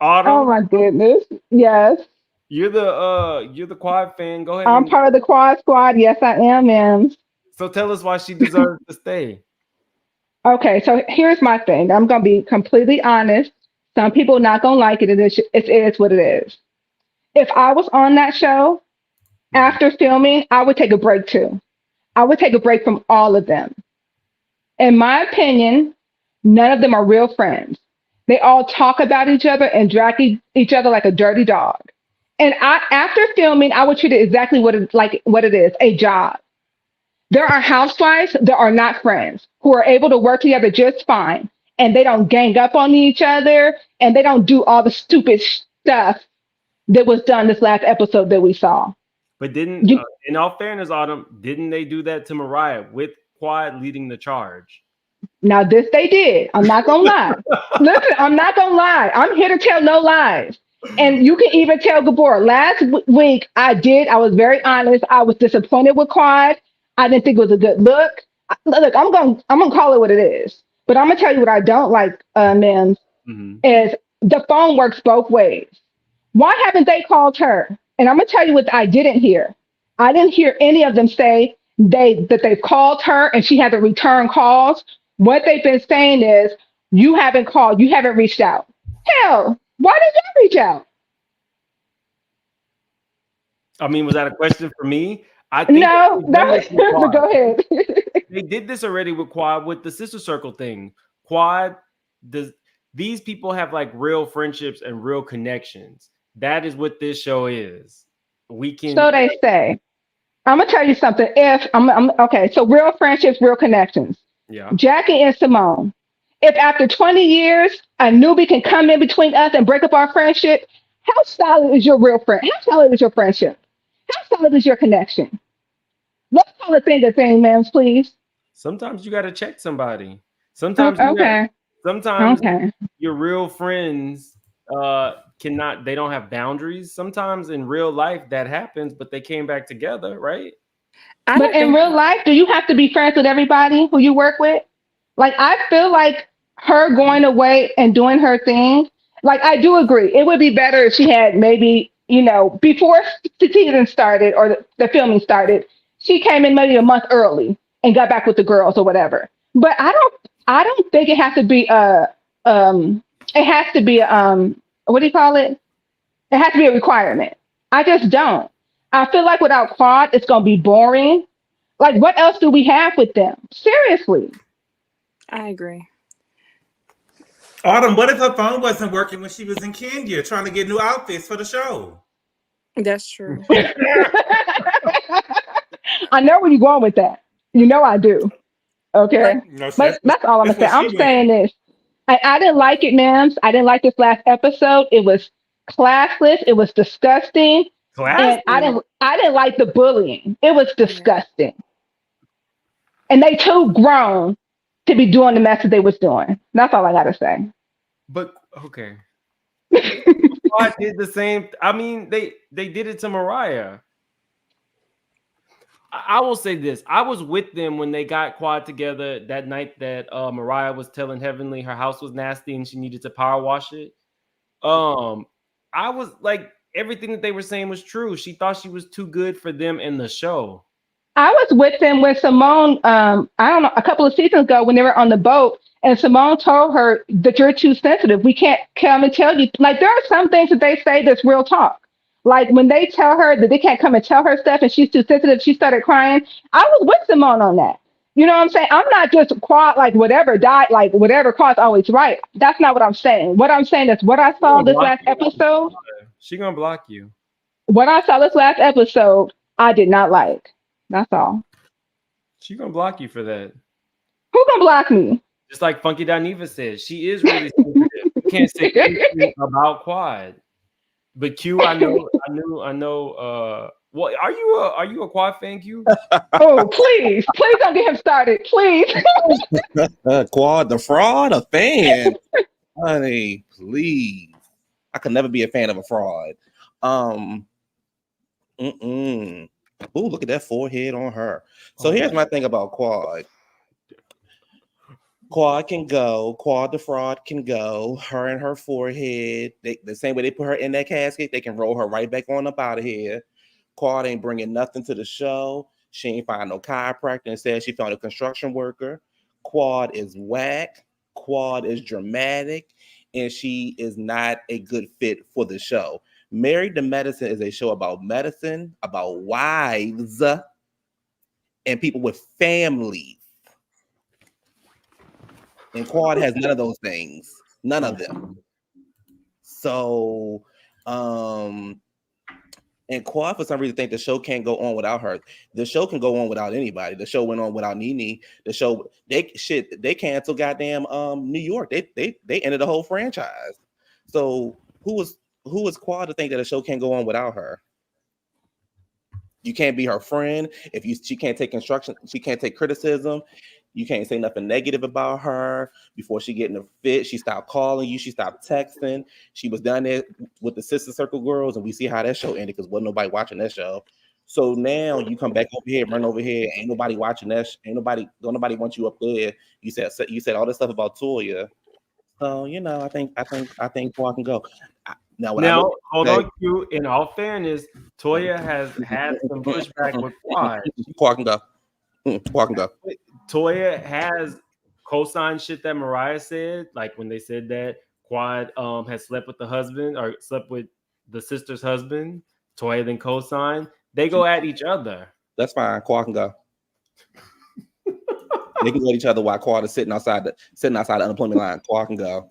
Autumn? Oh my goodness. Yes. You're the quad fan. Go ahead. I'm part of the quad squad. Yes, I am, ma'am. So tell us why she deserves to stay. Okay, so here's my thing. I'm gonna be completely honest. Some people not gonna like it. It is what it is. If I was on that show after filming, I would take a break too. I would take a break from all of them. In my opinion, none of them are real friends. They all talk about each other and drag each other like a dirty dog. And after filming, I would treat it exactly what it is, a job. There are housewives that are not friends who are able to work together just fine. And they don't gang up on each other. And they don't do all the stupid stuff that was done this last episode that we saw. But didn't, in all fairness, Autumn, didn't they do that to Mariah with Quad leading the charge? Now, this they did. I'm not going to lie. Listen, I'm not going to lie. I'm here to tell no lies. And you can even tell Gabor. Last week, I was very honest. I was disappointed with Quad. I didn't think it was a good look. Look, I'm gonna call it what it is. But I'm gonna tell you what I don't like, Mims, is the phone works both ways. Why haven't they called her? And I'm gonna tell you what I didn't hear. I didn't hear any of them say that they've called her and she hasn't returned calls. What they've been saying is, you haven't called, you haven't reached out. Hell, why did you reach out? I mean, was that a question for me? I think no. Go ahead. They did this already with Quad with the Sister Circle thing. Quad, these people have like real friendships and real connections. That is what this show is. So they say. I'm gonna tell you something. Okay, so real friendships, real connections. Yeah. Jackie and Simone. If after 20 years a newbie can come in between us and break up our friendship, how solid is your real friend? How solid is your friendship? How solid is your connection? Let's call a thing, ma'am, please. Sometimes you got to check somebody. Sometimes your real friends they don't have boundaries. Sometimes in real life that happens, but they came back together, right? But in real life, do you have to be friends with everybody who you work with? Like, I feel like her going away and doing her thing, like, I do agree. It would be better if she had maybe, before the season started or the filming started, she came in maybe a month early and got back with the girls or whatever. But I don't think it has to be it has to be what do you call it? It has to be a requirement. I just don't. I feel like without Quad, it's gonna be boring. Like, what else do we have with them? Seriously. I agree. Autumn, what if her phone wasn't working when she was in Kenya trying to get new outfits for the show? That's true. I know where you're going with that. You know I do. Okay. No, But that's all I'm that's saying. where I'm she saying this. I didn't like it, ma'am. I didn't like this last episode. It was classless. It was disgusting. And I didn't like the bullying. It was disgusting. And they too grown to be doing the mess that they was doing. That's all I gotta say. But okay. I did the same. I mean, they did it to Mariah. I will say this. I was with them when they got Quad together that night that Mariah was telling Heavenly her house was nasty and she needed to power wash it. I was like, everything that they were saying was true. She thought she was too good for them in the show. I was with them when Simone, I don't know, a couple of seasons ago when they were on the boat, and Simone told her that you're too sensitive. We can't come and tell you. Like, there are some things that they say that's real talk. Like, when they tell her that they can't come and tell her stuff and she's too sensitive, she started crying. I was with Simone on that. You know what I'm saying? I'm not just Quad, like, whatever died, like, whatever Quad's always right. That's not what I'm saying. What I'm saying is what I saw this last episode. She gonna block you. What I saw this last episode, I did not like. That's all. She gonna block you for that. Who gonna block me? Just like Funky Dineva said, she is really sensitive. You can't say anything about Quad. But Q, I know. What are you a Quad fan, Q? Oh, please don't get him started, please. Quad the fraud, a fan, honey, please. I could never be a fan of a fraud. Ooh, look at that forehead on her. So here's my thing about Quad. Quad can go. Quad the fraud can go. Her and her forehead. The same way they put her in that casket, they can roll her right back on up out of here. Quad ain't bringing nothing to the show. She ain't find no chiropractor. Instead, she found a construction worker. Quad is whack. Quad is dramatic. And she is not a good fit for the show. Married to Medicine is a show about medicine, about wives, and people with families. And Quad has none of those things. None of them. So, and Quad, for some reason, think the show can't go on without her. The show can go on without anybody. The show went on without Nene. The show, they canceled goddamn New York. They ended the whole franchise. So who is Quad to think that a show can't go on without her? You can't be her friend. She can't take instruction, she can't take criticism. You can't say nothing negative about her. Before she get in a fit, she stopped calling you. She stopped texting. She was down there with the Sister Circle girls, and we see how that show ended because wasn't nobody watching that show. So now you come back over here, run over here. Ain't nobody watching that. Don't nobody want you up there. You said all this stuff about Toya. So I think Quad can go. Now hold on, Q. In all fairness, Toya has had some pushback with Quad. Quad can go. Quad can go. Toya has co-signed shit that Mariah said, like when they said that Quad had slept with the husband or slept with the sister's husband. Toya then co-signed. They go at each other. That's fine. Quad can go. They can go at each other while Quad is sitting outside the unemployment line. Quad can go.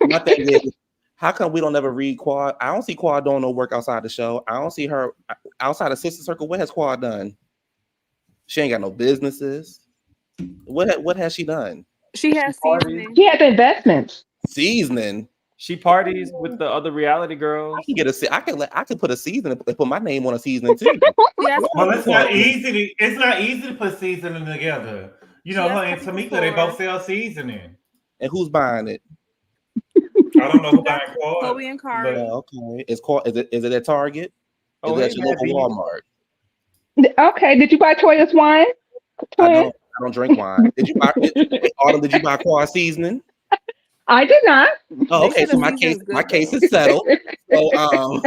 My thing is, how come we don't ever read Quad? I don't see Quad doing no work outside the show. I don't see her outside of Sister Circle. What has Quad done? She ain't got no businesses. What has she done? She has seasoning. She has investments. Seasoning. She parties with the other reality girls. I can get I can put a seasoning and put my name on a seasoning too. Well, it's not easy. It's not easy to put seasoning together. Her and Tamika, they both sell seasoning. And who's buying it? I don't know who buying Quad. Chloe and Kari. Okay, is it at Target? Is it at your local Walmart? Okay, did you buy Toya's wine? I don't drink wine. Did you buy Quad seasoning? I did not. Oh, okay. So my case is settled. So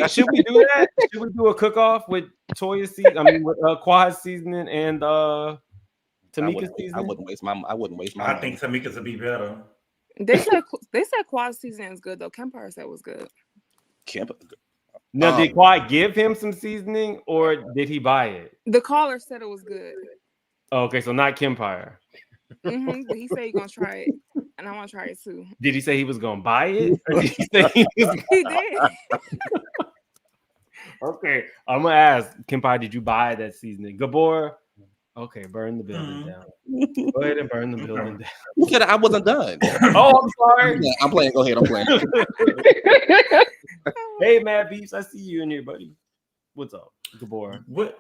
should we do that? Should we do a cook-off with Toya season? I mean, with Quad seasoning and Tamika's season? I wouldn't waste my I think Tamika's would be better. They said Quad's season is good though. Kempire said it was good. Now, did Quad give him some seasoning or did he buy it? The caller said it was good. Oh, okay, so not Kempire. But he said he's gonna try it, and I want to try it too. Did he say he was gonna buy it? Or did he say he was He did. Okay, I'm gonna ask Kempire, did you buy that seasoning? Gabor, okay, burn the building down. Go ahead and burn the building down. Who said I wasn't done? Oh, I'm sorry. I'm playing. Go ahead. I'm playing. Hey, Mad Beefs, I see you in here, buddy. What's up, Gabor? What?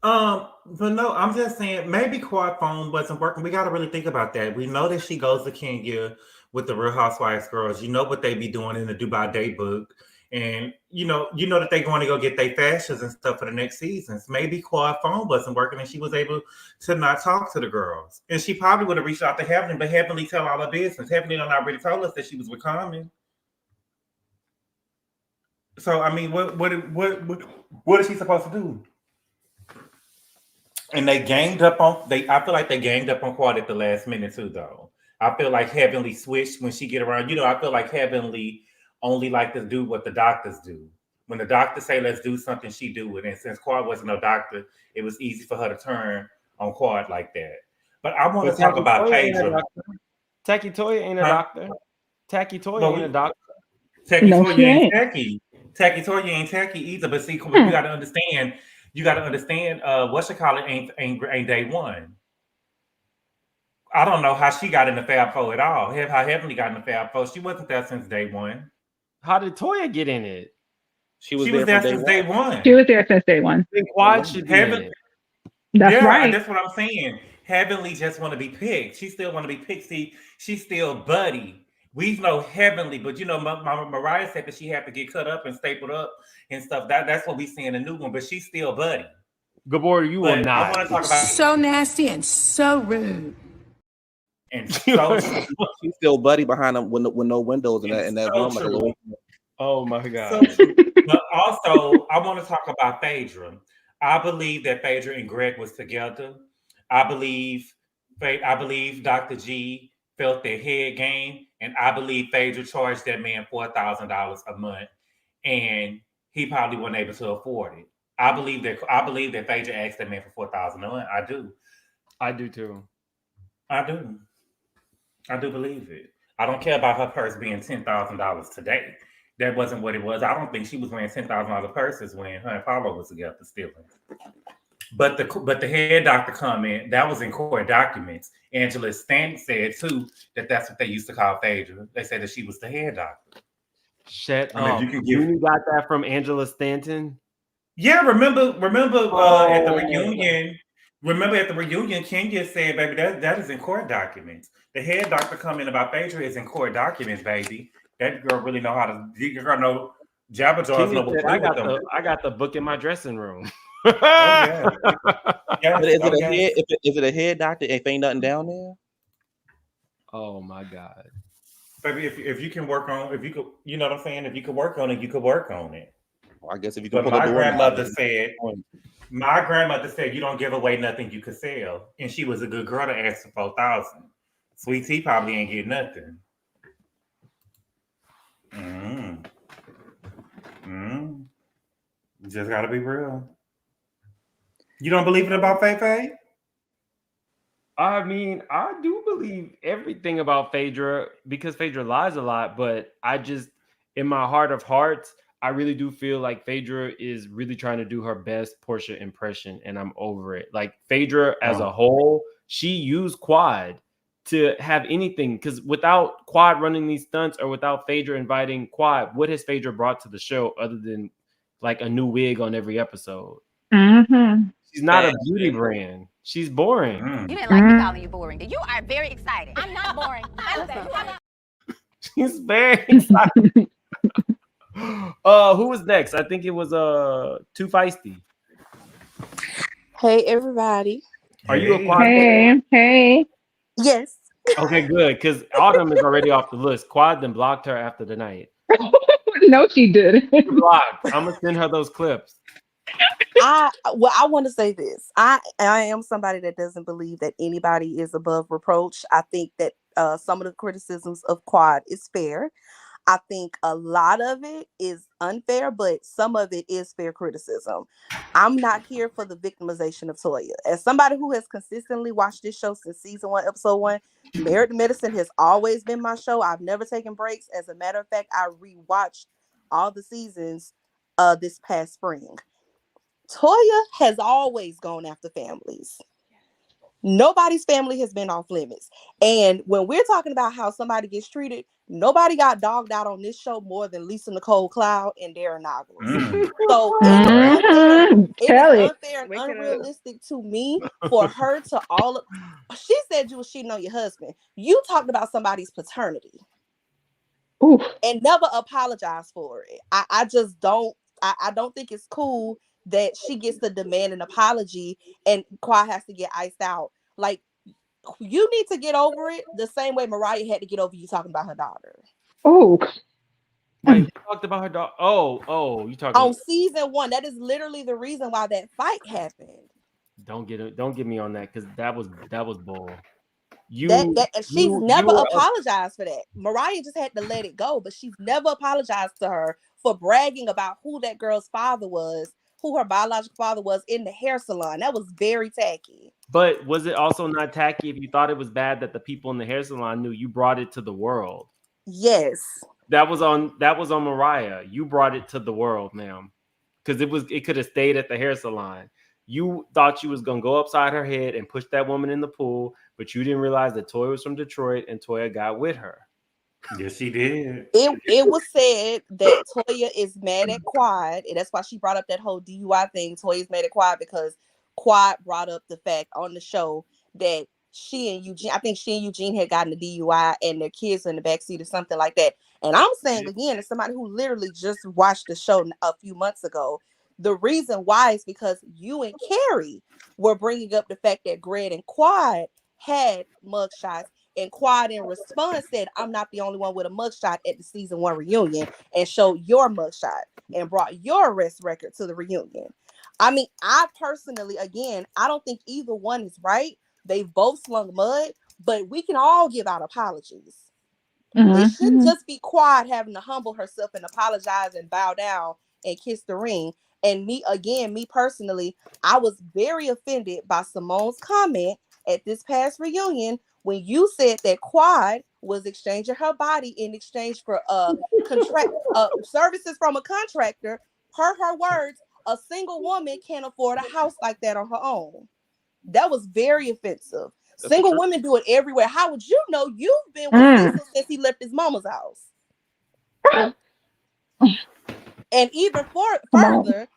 But no, I'm just saying maybe Quad phone wasn't working. We got to really think about that. We know that she goes to Kenya with the Real Housewives girls. You know what they be doing in the Dubai Daybook, and you know that they're going to go get their fashions and stuff for the next seasons. Maybe Quad phone wasn't working, and she was able to not talk to the girls, and she probably would have reached out to Heavenly, but Heavenly tell all her business. Heavenly done already told us that she was with Common. So I mean, what is she supposed to do? And they ganged up on I feel like they ganged up on Quad at the last minute too, though. I feel like Heavenly switched when she get around. I feel like Heavenly only like to do what the doctors do. When the doctors say let's do something, she do it. And since Quad wasn't no doctor, it was easy for her to turn on Quad like that. But I want to talk about Phaedra. Tacky Toya ain't a doctor. Tacky Toya ain't a doctor. Tacky Toya ain't tacky. Tacky Toya ain't tacky either. But see, you got to understand. You got to understand, ain't day one. I don't know how she got in the Fab Four at all. How Heavenly got in the Fab Four. She wasn't there since day one. How did Toya get in it? She was there since day one. She was there since day one. Then Quad should be in it. That's right. That's what I'm saying. Heavenly just want to be picked. She still want to be picked. See, she's still Buddy. We know Heavenly, but Mariah said that she had to get cut up and stapled up and stuff. That's what we see in the new one, but she's still Buddy. Gabor, you will not. I want to talk about so nasty and so rude. And so she's still Buddy behind them with no windows in that room. Like a little... Oh my God. But also, I want to talk about Phaedra. I believe that Phaedra and Greg was together. I believe Dr. G felt their head game, and I believe Phaedra charged that man $4,000 a month, and he probably wasn't able to afford it. I believe that Phaedra asked that man for $4,000 a month. I do. I do too. I do believe it. I don't care about her purse being $10,000 today. That wasn't what it was. I don't think she was wearing $10,000 purses when her and Paulo was together stealing. But the head doctor comment, that was in court documents. Angela Stanton said too that that's what they used to call Phaedra. They said that she was the head doctor. Shut up. You got that from Angela Stanton? Yeah, remember at the reunion. Remember at the reunion, Kenya said, "Baby, that is in court documents." The head doctor comment about Phaedra is in court documents, baby. That girl really know how to. You girl know Jabba Jaws know what I got the book in my dressing room. But is it a head doctor if ain't nothing down there? Oh my God. Baby, if you can work on, if you could, you know what I'm saying? If you could work on it, you could work on it. Well, I guess if you can. But my grandmother said you don't give away nothing you could sell. And she was a good girl to ask for 4,000. Sweet Tea probably ain't get nothing. Just gotta be real. You don't believe it about Faye? I mean, I do believe everything about Phaedra because Phaedra lies a lot, but I just, in my heart of hearts, I really do feel like Phaedra is really trying to do her best Portia impression, and I'm over it. Like Phaedra as a whole, she used Quad to have anything, because without Quad running these stunts or without Phaedra inviting Quad, what has Phaedra brought to the show other than like a new wig on every episode? Mm-hmm. She's not a beauty brand. She's boring. You didn't like me calling you boring. You are very excited. I'm not boring. She's very excited. Who was next? I think it was Too Feisty. Hey everybody. Are you a Quad? Hey. Yes. Okay, good. Because Autumn is already off the list. Quad then blocked her after the night. No, she didn't. Blocked. I'm gonna send her those clips. I want to say this. I am somebody that doesn't believe that anybody is above reproach. I think that some of the criticisms of Quad is fair. I think a lot of it is unfair, but some of it is fair criticism. I'm not here for the victimization of Toya. As somebody who has consistently watched this show since season 1, episode 1, Married to Medicine has always been my show. I've never taken breaks. As a matter of fact, I rewatched all the seasons this past spring. Toya has always gone after families. Nobody's family has been off limits. And when we're talking about how somebody gets treated, nobody got dogged out on this show more than Lisa Nicole Cloud and Darren Noggles. So it is unfair and unrealistic to me for her to she said you was cheating on your husband. You talked about somebody's paternity. Oof. And never apologize for it. I just don't I don't think it's cool that she gets to demand an apology and Quad has to get iced out. Like, you need to get over it the same way Mariah had to get over you talking about her daughter. Oh. Wait, you talked about her daughter. Oh, you talking on season 1. That is literally the reason why that fight happened. Don't get me on that because that was bull. She's never apologized for that. Mariah just had to let it go, but she's never apologized to her for bragging about who that girl's father was, who her biological father was in the hair salon. That was very tacky. But was it also not tacky if you thought it was bad that the people in the hair salon knew you brought it to the world? Yes. That was on Mariah. You brought it to the world, ma'am. Because it could have stayed at the hair salon. You thought you was gonna go upside her head and push that woman in the pool, but you didn't realize that Toya was from Detroit and Toya got with her. Yes, she did. It was said that Toya is mad at Quad, and that's why she brought up that whole DUI thing. Toya's mad at Quad because Quad brought up the fact on the show that she and Eugene had gotten a DUI and their kids were in the backseat or something like that. And I'm saying again, as somebody who literally just watched the show a few months ago, the reason why is because you and Carrie were bringing up the fact that Greg and Quad had mugshots, and Quad in response said, I'm not the only one with a mugshot at the season 1 reunion, and showed your mugshot and brought your arrest record to the reunion. I mean, I personally, again, I don't think either one is right. They've both slung mud, but we can all give out apologies. It shouldn't just be Quad having to humble herself and apologize and bow down and kiss the ring. And me personally, I was very offended by Simone's comment at this past reunion when you said that Quad was exchanging her body in exchange for services from a contractor. Her words, a single woman can't afford a house like that on her own. That was very offensive. Single women do it everywhere. How would you know? You've been with Cecil since he left his mama's house. And even further,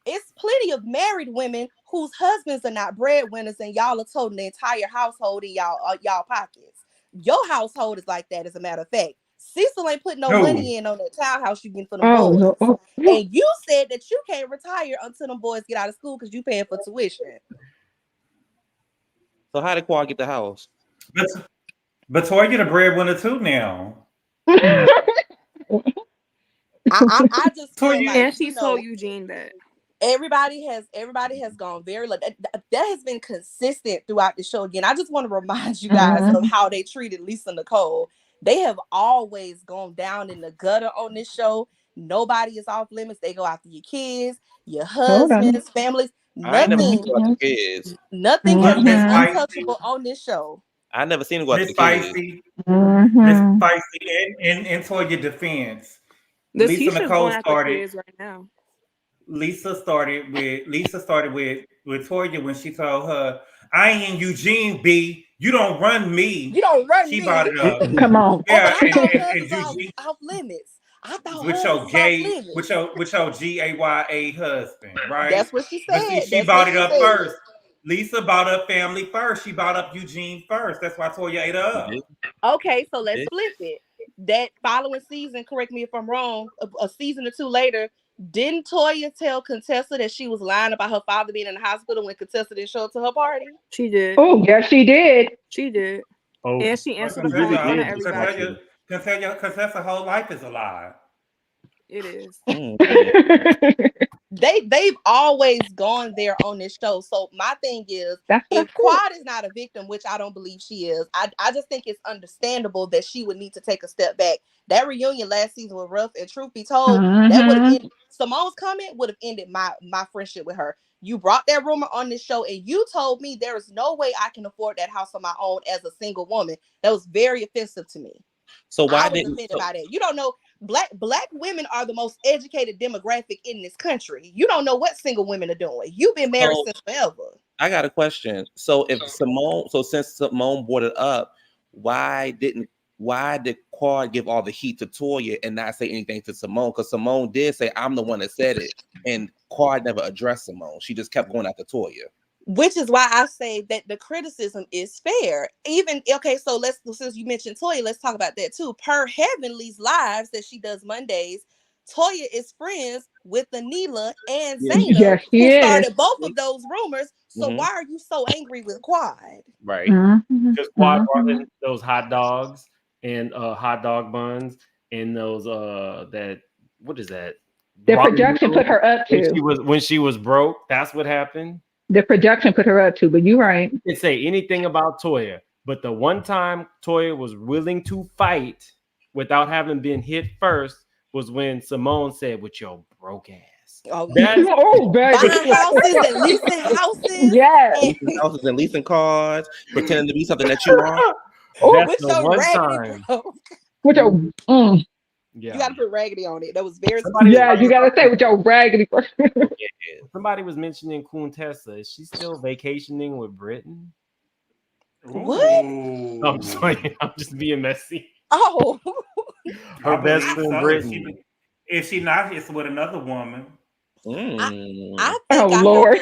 it's plenty of married women whose husbands are not breadwinners, and y'all are toting the entire household in y'all pockets. Your household is like that, as a matter of fact. Cecil ain't putting no money in on that townhouse you getting for the boys. And you said that you can't retire until them boys get out of school because you paying for tuition. So how did Quad get the house? But Toya the breadwinner too now. I just feel like, and she told Eugene that everybody has gone very like that has been consistent throughout the show. Again, I just want to remind you guys of how they treated Lisa Nicole. They have always gone down in the gutter on this show. Nobody is off limits. They go after your kids, your husbands, families. Nothing has been untouchable on this show. I never seen him go after the kids. Miss Spicy and Toya defense. Lisa Nicole started right now. Lisa started with Toya when she told her, I ain't Eugene B. You don't run me. You don't run she me. brought it up. Come on. Yeah, and Eugene off limits. I thought with your GAYA husband, right? That's what she said. But she brought it up first. Lisa brought up family first. She brought up Eugene first. That's why Toya ate her up. Okay, so let's flip it. That following season, correct me if I'm wrong, a season or two later, didn't Toya tell Contessa that she was lying about her father being in the hospital when Contessa didn't show up to her party? She did. Oh, yes, she did. She did. Oh, and she answered the phone in front of everybody. Contessa's whole life is a lie. It is. they've always gone there on this show. So my thing is, if Quad is not a victim, which I don't believe she is, I just think it's understandable that she would need to take a step back. That reunion last season was rough, and truth be told, that would have ended Simone's comment would have ended my friendship with her. You brought that rumor on this show, and you told me there is no way I can afford that house on my own as a single woman. That was very offensive to me. So why I was offended by that. You don't know, black women are the most educated demographic in this country. You don't know what single women are doing. You've been married since forever. I got a question. So since Simone brought it up, why did Quad give all the heat to Toya and not say anything to Simone? Because Simone did say, I'm the one that said it. And Quad never addressed Simone. She just kept going after Toya. Which is why I say that the criticism is fair. So since you mentioned Toya, let's talk about that too. Per Heavenly's lives that she does Mondays, Toya is friends with Anila and Zaynab, who started both of those rumors. So why are you so angry with Quad? Right. Because Quad brought in those hot dogs and hot dog buns and those what is that? The production put her up to. When she was broke, that's what happened. The production put her up to, but you're right. You can say anything about Toya, but the one time Toya was willing to fight without having been hit first was when Simone said, "With your broke ass." Oh, baby. Buying houses and leasing houses. Yes. Houses and leasing cars, pretending to be something that you are. With your raggedy bro. With your yeah. You gotta put raggedy on it. That was very you gotta say with your raggedy bro. Somebody was mentioning Quintessa. Is she still vacationing with Britain? What? I'm sorry, I'm just being messy. Oh, her best friend Britain. If she not, it's with another woman. I think Lord.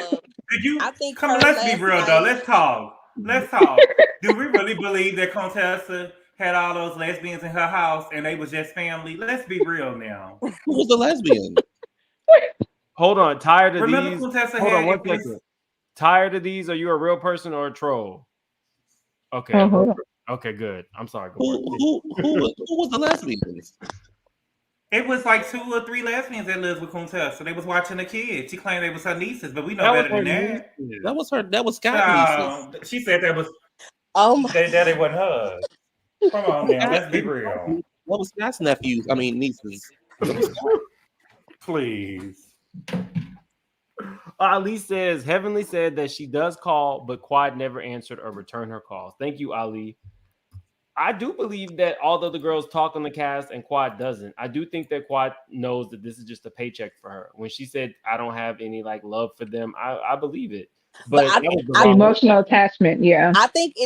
Did you? I think come on, let's be real though. Let's talk. Do we really believe that Contessa had all those lesbians in her house and they was just family? Let's be real now. Who was the lesbian? Hold on, tired of Remember these? Contessa Hold had on one second. Tired of these? Are you a real person or a troll? Okay. Okay, good. I'm sorry. Who was the lesbians? It was like 2 or 3 lesbians that lived with Contessa. They was watching the kids. She claimed they was her nieces, but we know better than that. That was Scott's nieces. She said that was. That it wasn't her. Come on now, let's be real. What was Scott's nephews? I mean nieces. Please. Ali says Heavenly said that she does call, but Quad never answered or returned her calls. Thank you, Ali. I do believe that although the girls talk on the cast and Quad doesn't, I do think that Quad knows that this is just a paycheck for her. When she said, "I don't have any love for them," I believe it. But emotional attachment, yeah. I think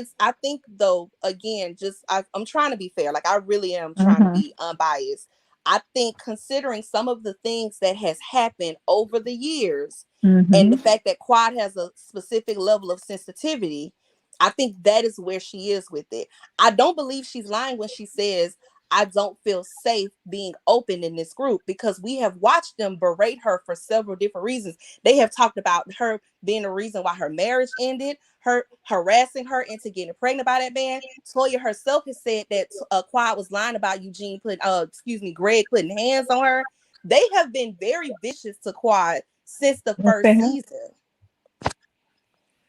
though, again, I'm trying to be fair. Like I really am trying to be unbiased. I think considering some of the things that has happened over the years and the fact that Quad has a specific level of sensitivity, I think that is where she is with it. I don't believe she's lying when she says, I don't feel safe being open in this group, because we have watched them berate her for several different reasons. They have talked about her being the reason why her marriage ended, her harassing her into getting pregnant by that man. Toya herself has said that Quad was lying about Greg putting hands on her. They have been very vicious to Quad since the first season.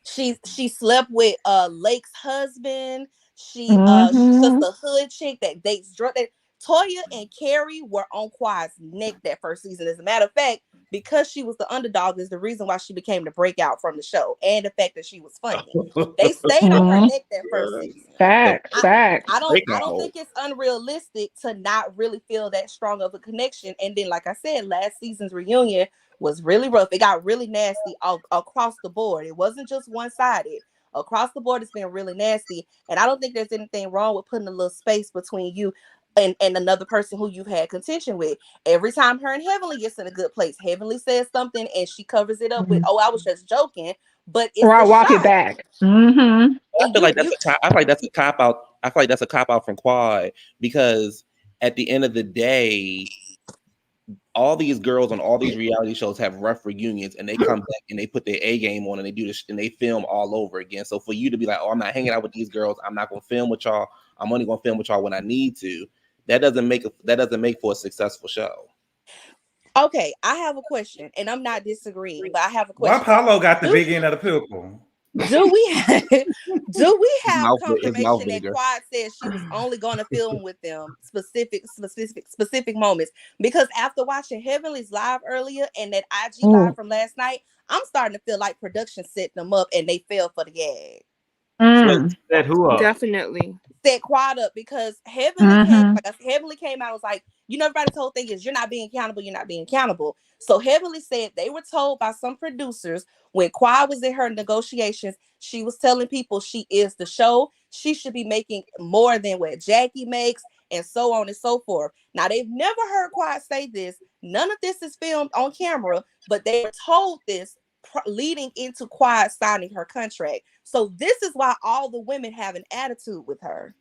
She slept with Lake's husband. She's just a hood chick that dates drug. Toya and Carrie were on Quad's neck that first season. As a matter of fact, because she was the underdog is the reason why she became the breakout from the show, and the fact that she was funny. They stayed on her neck that first season. Facts. I don't think it's unrealistic to not really feel that strong of a connection. And then, like I said, last season's reunion was really rough. It got really nasty across the board. It wasn't just one-sided. Across the board, it's been really nasty. And I don't think there's anything wrong with putting a little space between you and another person who you've had contention with. Every time her and Heavenly gets in a good place, Heavenly says something and she covers it up with, "Oh, I was just joking." But it's or I walk it back. I feel like that's a cop out. I feel like that's a cop out from Quad, because at the end of the day, all these girls on all these reality shows have rough reunions, and they come back and they put their A game on and they do this and they film all over again. So for you to be like, "Oh, I'm not hanging out with these girls. I'm not gonna film with y'all. I'm only gonna film with y'all when I need to," that doesn't make for a successful show. Okay, I have a question, and I'm not disagreeing, but I have a Why question. Paulo got the big end of the pickle? Do we have His mouth confirmation that bigger. Quad said she was only going to film with them specific moments? Because after watching Heavenly's live earlier and that IG live from last night, I'm starting to feel like production set them up and they fell for the gag. Set who up? Definitely. Set Quad up because Heavenly came out and was like, everybody's whole thing is you're not being accountable. So Heavenly said they were told by some producers when Quad was in her negotiations, she was telling people she is the show. She should be making more than what Jackie makes, and so on and so forth. Now, they've never heard Quad say this. None of this is filmed on camera, but they were told this leading into Quad signing her contract. So this is why all the women have an attitude with her.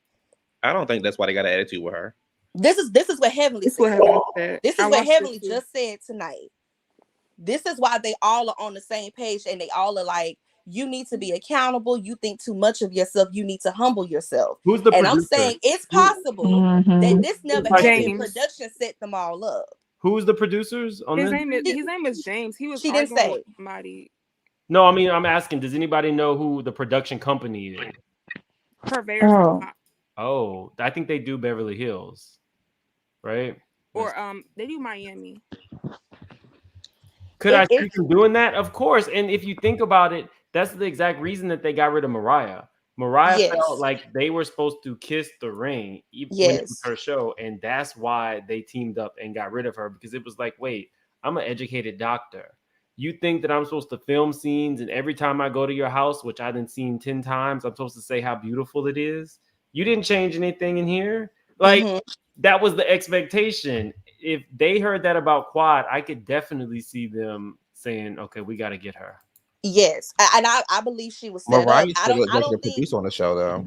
I don't think that's why they got an attitude with her. This is what Heavenly said. This is what Heavenly just said tonight. This is why they all are on the same page and they all are like, you need to be accountable. You think too much of yourself. You need to humble yourself. Who's the and producer? I'm saying it's possible that this never happened. Production set them all up. Who's the producers on His this? name is James. He was She didn't say. with somebody. No, I mean I'm asking. Does anybody know who the production company is? Purveyors. Oh, I think they do Beverly Hills, right? Or they do Miami. Could I see them doing that? Of course. And if you think about it, that's the exact reason that they got rid of Mariah. Mariah felt like they were supposed to kiss the ring, even when it was her show, and that's why they teamed up and got rid of her, because it was like, wait, I'm an educated doctor. You think that I'm supposed to film scenes, and every time I go to your house, which I done seen 10 times, I'm supposed to say how beautiful it is? You didn't change anything in here. Like, that was the expectation. If they heard that about Quad, I could definitely see them saying, okay, we got to get her. Yes, and I believe she was set Mariah's up. I don't think producer on the show though.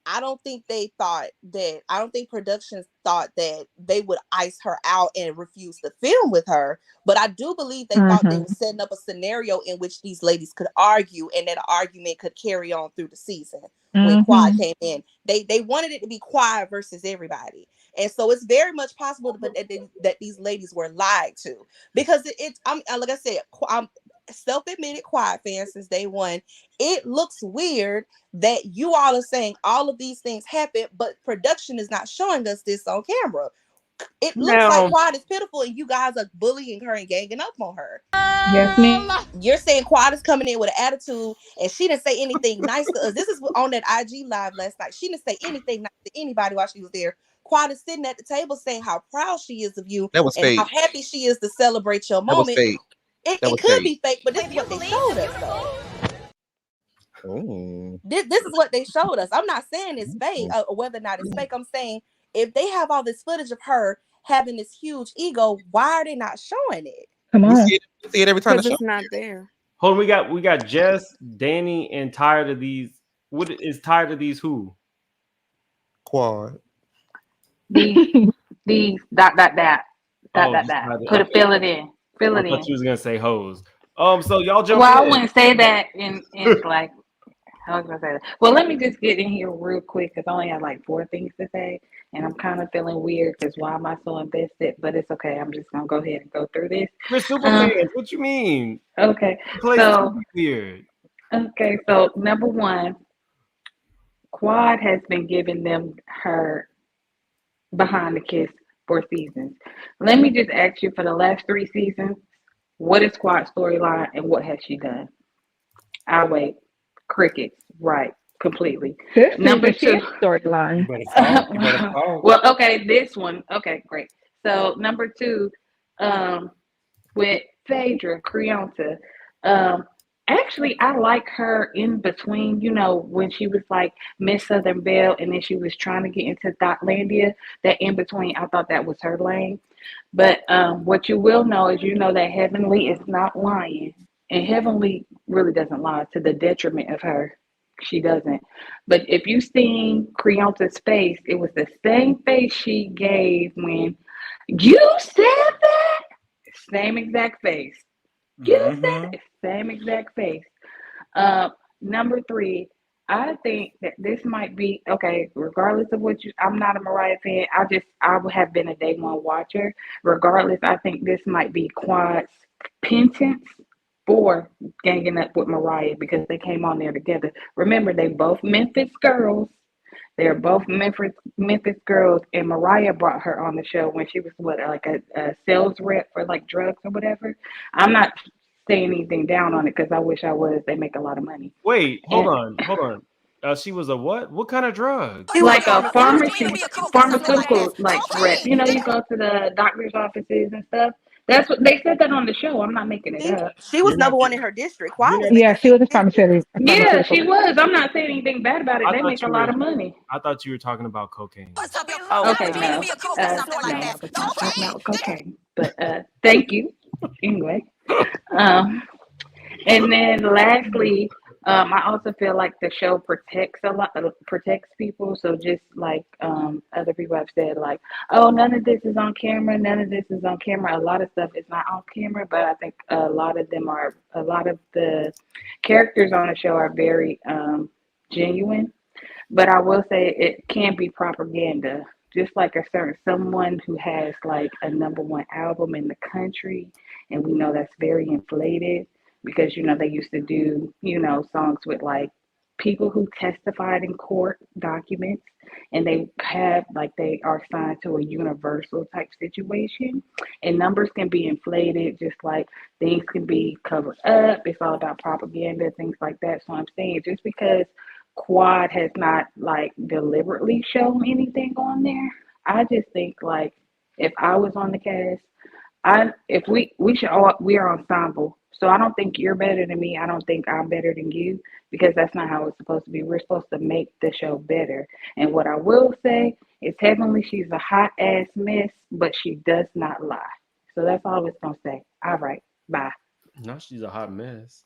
I don't think they thought that. I don't think productions thought that they would ice her out and refuse to film with her. But I do believe they thought they were setting up a scenario in which these ladies could argue, and that argument could carry on through the season. When Quad came in, they wanted it to be Quad versus everybody, and so it's very much possible that these ladies were lied to, because I'm like I said, I'm self-admitted Quad fan since day one. It looks weird that you all are saying all of these things happen, but production is not showing us this on camera. It looks like Quad is pitiful, and you guys are bullying her and ganging up on her. Yes, ma'am. You're saying Quad is coming in with an attitude, and she didn't say anything nice to us. This is on that IG live last night. She didn't say anything nice to anybody while she was there. Quad is sitting at the table saying how proud she is of you, That was and fake. how happy she is to celebrate your moment. That was fake. It could be fake, but this is what they showed us, though. Oh. This is what they showed us. I'm not saying it's fake, or whether or not it's fake. I'm saying if they have all this footage of her having this huge ego, why are they not showing it? Come on. We see it every time. Because it's not there. Hold on, we got Jess, Danny, and tired of these. What is tired of these? Who? Quad. These dot. Put a fill it in. Fill it I in. thought you was gonna say hoes. So y'all jump. Well, I wouldn't say that in like. I was gonna say that. Well, let me just get in here real quick because I only have like 4 things to say, and I'm kind of feeling weird because why am I so invested? But it's okay. I'm just gonna go ahead and go through this. We're super fans. What you mean? Okay. So weird. Okay. So number one, Quad has been giving them her behind the kiss for seasons. Let me just ask you, for the last 3 seasons, what is Quad's storyline and what has she done? I wait. Crickets, right? Completely. Number 2 storyline. Well, okay, this one. Okay, great. So number 2, with Phaedra Creonta, actually, I like her in between. You know, when she was like Miss Southern Belle, and then she was trying to get into Thotlandia. That in between, I thought that was her lane. But what you will know is, you know, that Heavenly is not lying. And Heavenly really doesn't lie to the detriment of her. She doesn't. But if you've seen Creonta's face, it was the same face she gave when you said that. Same exact face. You said it. Same exact face. Number 3, I think that this might be okay, regardless of I'm not a Mariah fan. I would have been a day one watcher. Regardless, I think this might be Quad's penance for ganging up with Mariah because they came on there together. Remember, they both Memphis girls. They're both Memphis girls, and Mariah brought her on the show when she was like a sales rep for like drugs or whatever. I'm not saying anything down on it because I wish I was. They make a lot of money. Wait, hold on. She was a what? What kind of drug? Like a pharmaceutical like rep. You know, you go to the doctor's offices and stuff. That's what they said that on the show. I'm not making it up. She was number one in her district. Yeah, she was a pharmaceutical. Yeah, she was. I'm not saying anything bad about it. They make a lot of money. I thought you were talking about cocaine. Okay, no. No, I was not talking about cocaine. But thank you. Anyway. And then lastly, I also feel like the show protects people. So just like other people have said, like, oh, none of this is on camera. None of this is on camera. A lot of stuff is not on camera, but I think a lot of the characters on the show are very genuine. But I will say it can be propaganda. Just like someone who has like a number one album in the country, and we know that's very inflated because they used to do songs with like people who testified in court documents, and they are signed to a universal type situation, and numbers can be inflated, just like things can be covered up. It's all about propaganda, things like that. So I'm saying just because Quad has not like deliberately shown anything on there, I just think like if I was on the cast, we are ensemble. So I don't think you're better than me. I don't think I'm better than you because that's not how it's supposed to be. We're supposed to make the show better. And what I will say is Heavenly, she's a hot ass mess, but she does not lie. So that's all I was gonna say. All right, bye. No, she's a hot mess.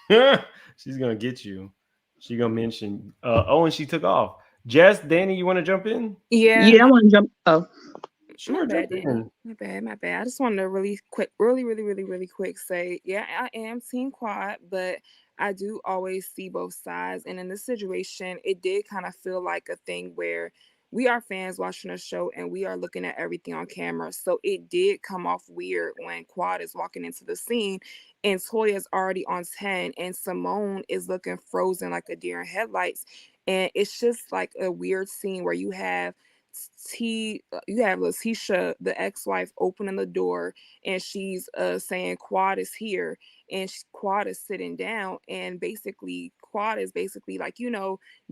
She's gonna get you. She gonna mention and she took off. Jess, Danny, you want to jump in? Yeah, I want to jump. Oh, sure. My bad. I just wanted to really quick say, yeah, I am Team Quad, but I do always see both sides. And in this situation, it did kind of feel like a thing where we are fans watching a show and we are looking at everything on camera. So it did come off weird when Quad is walking into the scene and Toya's already on 10 and Simone is looking frozen like a deer in headlights. And it's just like a weird scene where you have Letitia, the ex-wife, opening the door and she's saying Quad is here, and Quad is sitting down, and basically Quad is basically like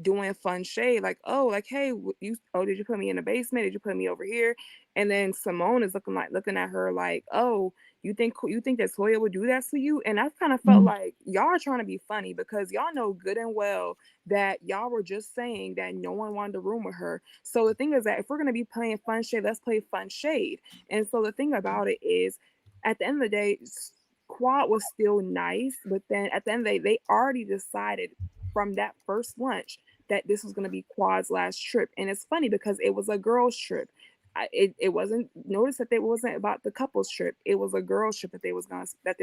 doing fun shade, like, oh, like, hey, did you put me in the basement, did you put me over here? And then Simone is looking at her like, oh, you think that Toya would do that to you? And I kind of felt like y'all are trying to be funny because y'all know good and well that y'all were just saying that no one wanted to room with her. So the thing is that if we're going to be playing fun shade, let's play fun shade. And so the thing about it is, at the end of the day, Quad was still nice, but then at the end of the day, they already decided from that first lunch that this was going to be Quad's last trip. And it's funny because it was a girls' trip. It wasn't, notice that it wasn't about the couples trip. It was a girls trip that they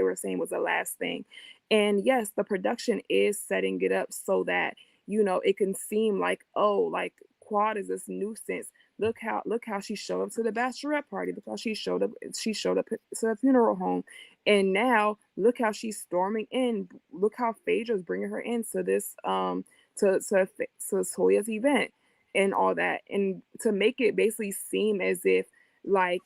were saying was the last thing. And yes, the production is setting it up so that it can seem like, oh, like Quad is this nuisance. Look how she showed up to the bachelorette party. Look how she showed up to the funeral home. And now look how she's storming in. Look how Phaedra's bringing her into this to Toya's event and all that, and to make it basically seem as if like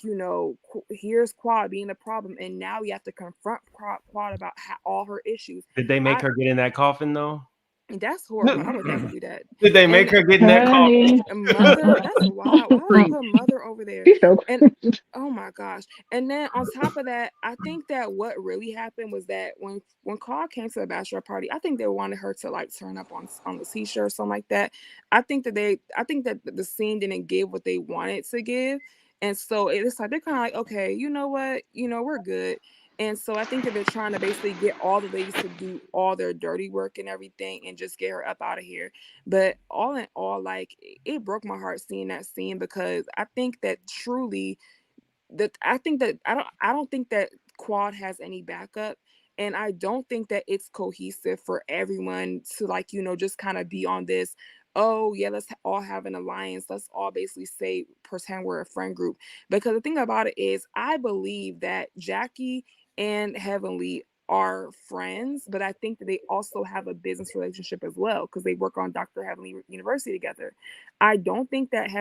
here's Quad being the problem, and now we have to confront Quad about all her issues. Did they make her get in that coffin though? That's horrible. I would never do that. Did they make her get in that coffin? Mother, that's wild. Why would I put Mother over there? And oh my gosh. And then on top of that, I think that what really happened was that when Quad came to the bachelor party, I think they wanted her to like turn up on the t-shirt or something like that. I think that the scene didn't give what they wanted to give. And so it's like they're kind of like, okay, you know what? We're good. And so I think that they're trying to basically get all the ladies to do all their dirty work and everything and just get her up out of here. But all in all, like, it broke my heart seeing that scene because I think that truly I don't think that Quad has any backup. And I don't think that it's cohesive for everyone to like, just kind of be on this, oh yeah, let's all have an alliance. Let's all basically say, pretend we're a friend group. Because the thing about it is, I believe that Jackie and Heavenly are friends, but I think that they also have a business relationship as well because they work on Dr. Heavenly University together. I don't think that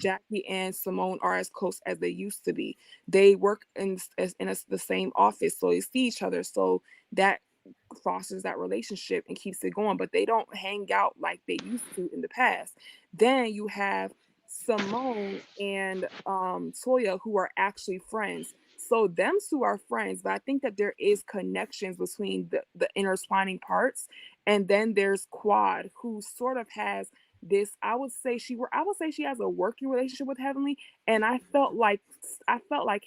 Jackie and Simone are as close as they used to be. They work in the same office, so they see each other. So that fosters that relationship and keeps it going, but they don't hang out like they used to in the past. Then you have Simone and Toya, who are actually friends. So them two are friends, but I think that there is connections between the intertwining parts. And then there's Quad, who sort of has this, I would say she has a working relationship with Heavenly, and I felt like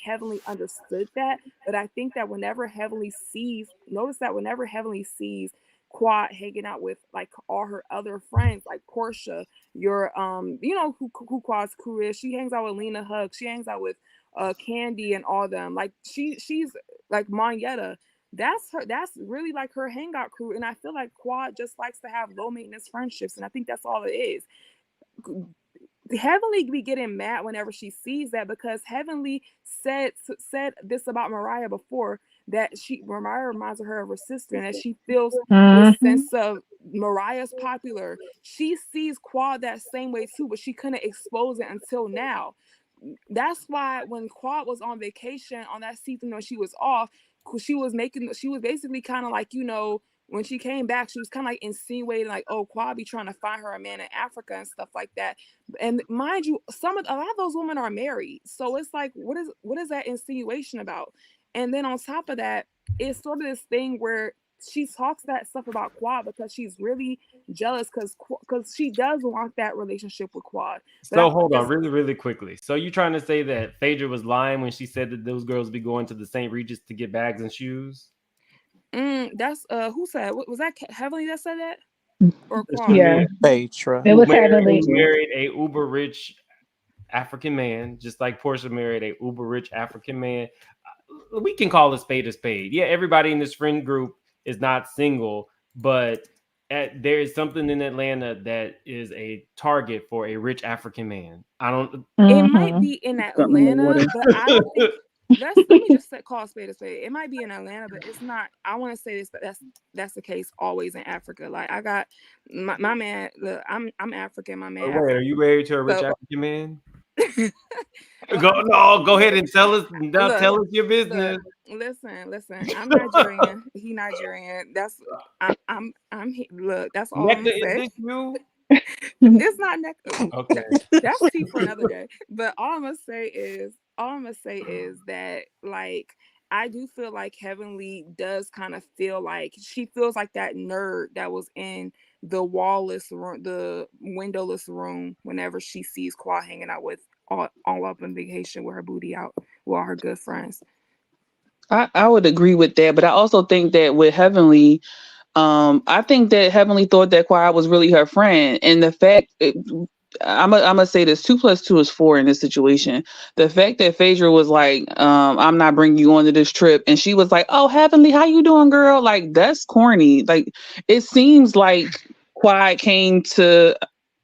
Heavenly understood that. But I think that whenever Heavenly sees Quad hanging out with like all her other friends, like Portia, your who Quad's crew is. She hangs out with Lena Hug. She hangs out with Candy and all them. Like she's like Monyetta. That's really like her hangout crew. And I feel like Quad just likes to have low maintenance friendships, and I think that's all it is. Heavenly be getting mad whenever she sees that, because Heavenly said this about Mariah before, that Mariah reminds her of her sister, and that she feels this sense of Mariah's popular. She sees Quad that same way too, but she couldn't expose it until now. That's why when Quad was on vacation on that season when she was off, she was basically kind of like, when she came back, she was kind of like insinuating like, oh, Quad be trying to find her a man in Africa and stuff like that. And mind you, a lot of those women are married. So it's like, what is that insinuation about? And then on top of that, it's sort of this thing where she talks that stuff about Quad because she's really jealous because she does want that relationship with Quad. So hold on really, really quickly. So you trying to say that Phaedra was lying when she said that those girls be going to the St. Regis to get bags and shoes? That's who said? Was that Heavenly that said that? Or Quad? Yeah, Phaedra. it was Heavenly. Who married a uber rich African man, just like Portia married a uber rich African man. We can call a spade a spade. Yeah, everybody in this friend group is not single, but there is something in Atlanta that is a target for a rich African man. It might be in Atlanta, but I don't think. Let me just call a spade a spade. It might be in Atlanta, but it's not. I want to say this, but that's the case always in Africa. Like I got my man. Look, I'm African. My man. Wait, are you married to a rich African man? Go ahead and tell us. Tell us your business. Listen. I'm Nigerian. He Nigerian. I'm. Look, that's all I'm saying. It's not nectar. Okay, that's tea for another day. But all I'm gonna say is that like I do feel like Heavenly does kind of feel like she feels like that nerd that was in the wallless room, the windowless room, whenever she sees Quad hanging out with all up on vacation with her booty out with all her good friends. I would agree with that, but I also think that with Heavenly, I think that Heavenly thought that Quad was really her friend, and the fact I'm gonna say this: 2 + 2 is 4 in this situation. The fact that Phaedra was like, "I'm not bringing you on to this trip," and she was like, "Oh, Heavenly, how you doing, girl?" Like that's corny. Like it seems like Quad came to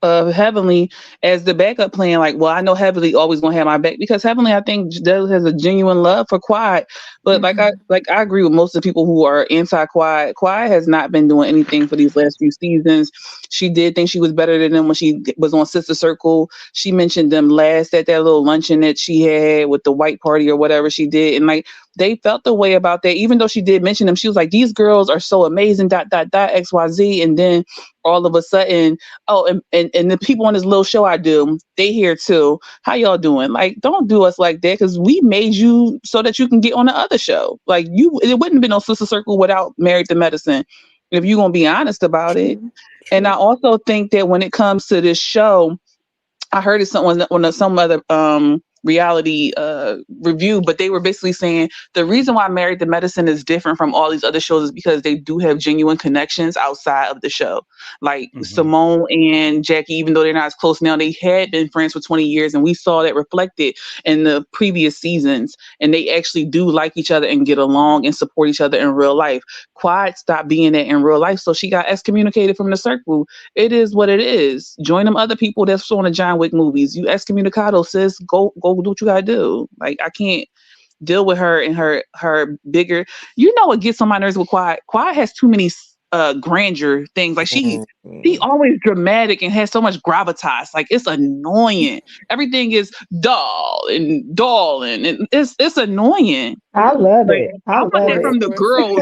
Heavenly as the backup plan. Like, well, I know Heavenly always gonna have my back, because Heavenly, I think, has a genuine love for Quad. But I agree with most of the people who are anti-Quad. Quad has not been doing anything for these last few seasons. She did think she was better than them when she was on Sister Circle. She mentioned them last at that little luncheon that she had with the white party or whatever she did, and like they felt the way about that. Even though she did mention them, she was like, "These girls are so amazing." XYZ, and then all of a sudden, oh, and the people on this little show I do, they here too. How y'all doing? Like, don't do us like that, because we made you so that you can get on the other show. Like it wouldn't have been no Sister Circle without Married to Medicine, if you're gonna be honest about it. And I also think that when it comes to this show, I heard it on some other reality review, but they were basically saying the reason why Married to Medicine is different from all these other shows is because they do have genuine connections outside of the show. Like Simone and Jackie, even though they're not as close now, they had been friends for 20 years, and we saw that reflected in the previous seasons. And they actually do like each other and get along and support each other in real life. Quiet stopped being that in real life, so she got excommunicated from the circle. It is what it is. Join them other people that's on the John Wick movies. You excommunicado, sis. Go do what you gotta do. Like, I can't deal with her and her bigger. You know what gets on my nerves with Quiet? Quiet has too many grandeur things. Like she always dramatic and has so much gravitas. Like, it's annoying. Everything is dull and it's annoying. I love Like, it. I want that from the girls.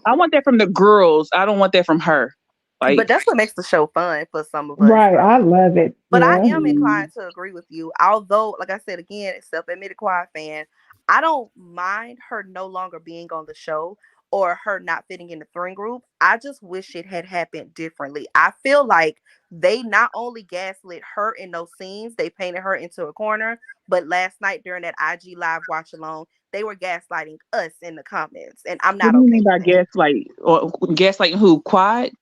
I want that from the girls. I don't want that from her. Like, But that's what makes the show fun for some of us. Right, I love it. But yeah. I am inclined to agree with you. Although, like I said again, self-admitted Quiet fan, I don't mind her no longer being on the show or her not fitting in the friend group. I just wish it had happened differently. I feel like they not only gaslit her in those scenes, they painted her into a corner, but last night during that IG live watch along, they were gaslighting us in the comments. And I'm what not do you okay mean by with that. gaslight? Or gaslighting who? Quiet?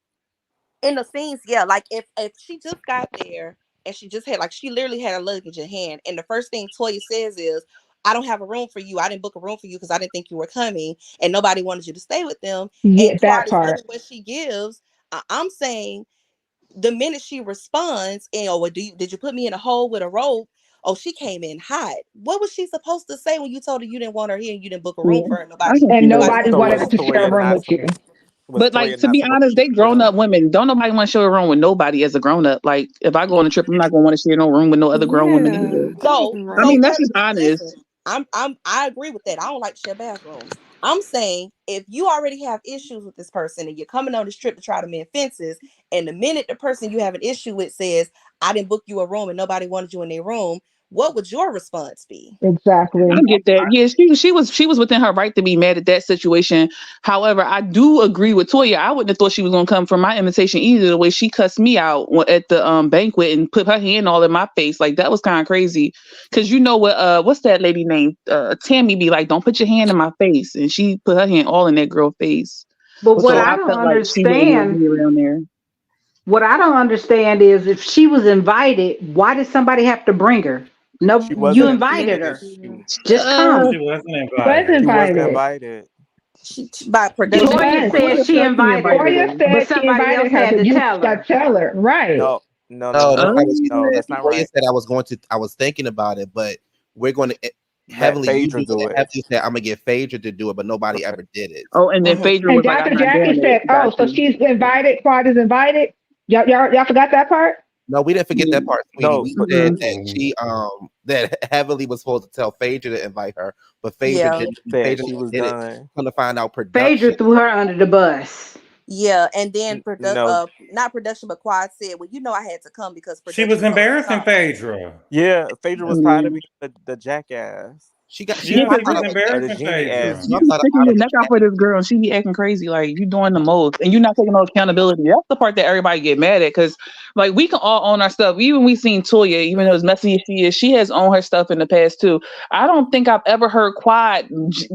In the scenes, yeah, like if she just got there and she just had, like, she literally had her luggage in hand, and the first thing Toya says is, I don't have a room for you. I didn't book a room for you because I didn't think you were coming, and nobody wanted you to stay with them. Yeah, And that Quiet is part. giving what she gives. I'm saying the minute she responds, and well, did you put me in a hole with a rope? Oh, she came in hot. What was she supposed to say when you told her you didn't want her here and you didn't book a room for her? And nobody So wanted was to share a Toya room not with you. But like, to be honest, they grown up women. Don't nobody want to share a room with nobody as a grown up. Like, if I go on a trip, I'm not gonna want to share no room with no other grown women either. So I mean, that's just honest. listen, I agree with that. I don't like to share bathrooms. I'm saying if you already have issues with this person and you're coming on this trip to try to mend fences, and the minute the person you have an issue with says, I didn't book you a room and nobody wanted you in their room, what would your response be? Exactly. I get that. Yeah, she was within her right to be mad at that situation. However, I do agree with Toya. I wouldn't have thought she was gonna come for my invitation either. The way she cussed me out at the banquet and put her hand all in my face, like, that was kind of crazy. Cause you know what? What's that lady named Tammy? Be like, don't put your hand in my face, and she put her hand all in that girl's face. But what So I I don't felt like she wouldn't want to understand, be around there. what I don't understand is if she was invited, why did somebody have to bring her? No, She you wasn't invited her. invited. Just come. She wasn't She wasn't invited. invited. She by production. Toya said she invited her, Toya but said she somebody else invited her, had but to you tell got her. to tell her. Right. No, No, that's not what she no, said. that's not Toya right. said I was thinking about it, but we're going to Let heavily Phaedra use it. do it. Heavily said I'm gonna get Phaedra to do it, but nobody ever did it. Oh, and then Phaedra And was like, Dr. I'm not Jackie doing it. said, oh, so she's invited, Quad is invited. Y'all forgot that part? No, we didn't forget that part, sweetie. No. We said that she that Heavenly was supposed to tell Phaedra to invite her, but Phaedra didn't. Said Phaedra she was did it. done. Come to find out, Phaedra production. threw her under the bus. Yeah, and then No. not production, but Quad said, well, I had to come because She production was told me to embarrassing come. Phaedra. Yeah, Phaedra was tired of being the jackass. She got Yeah, popped she was out of embarrassing the genie Phaedra. ass. You be sticking your neck out for this girl, and she be acting crazy, like you doing the most, and you're not taking no accountability. That's the part that everybody get mad at, because like we can all own our stuff. Even we seen Toya, even though as messy as she is, she has owned her stuff in the past too. I don't think I've ever heard Quad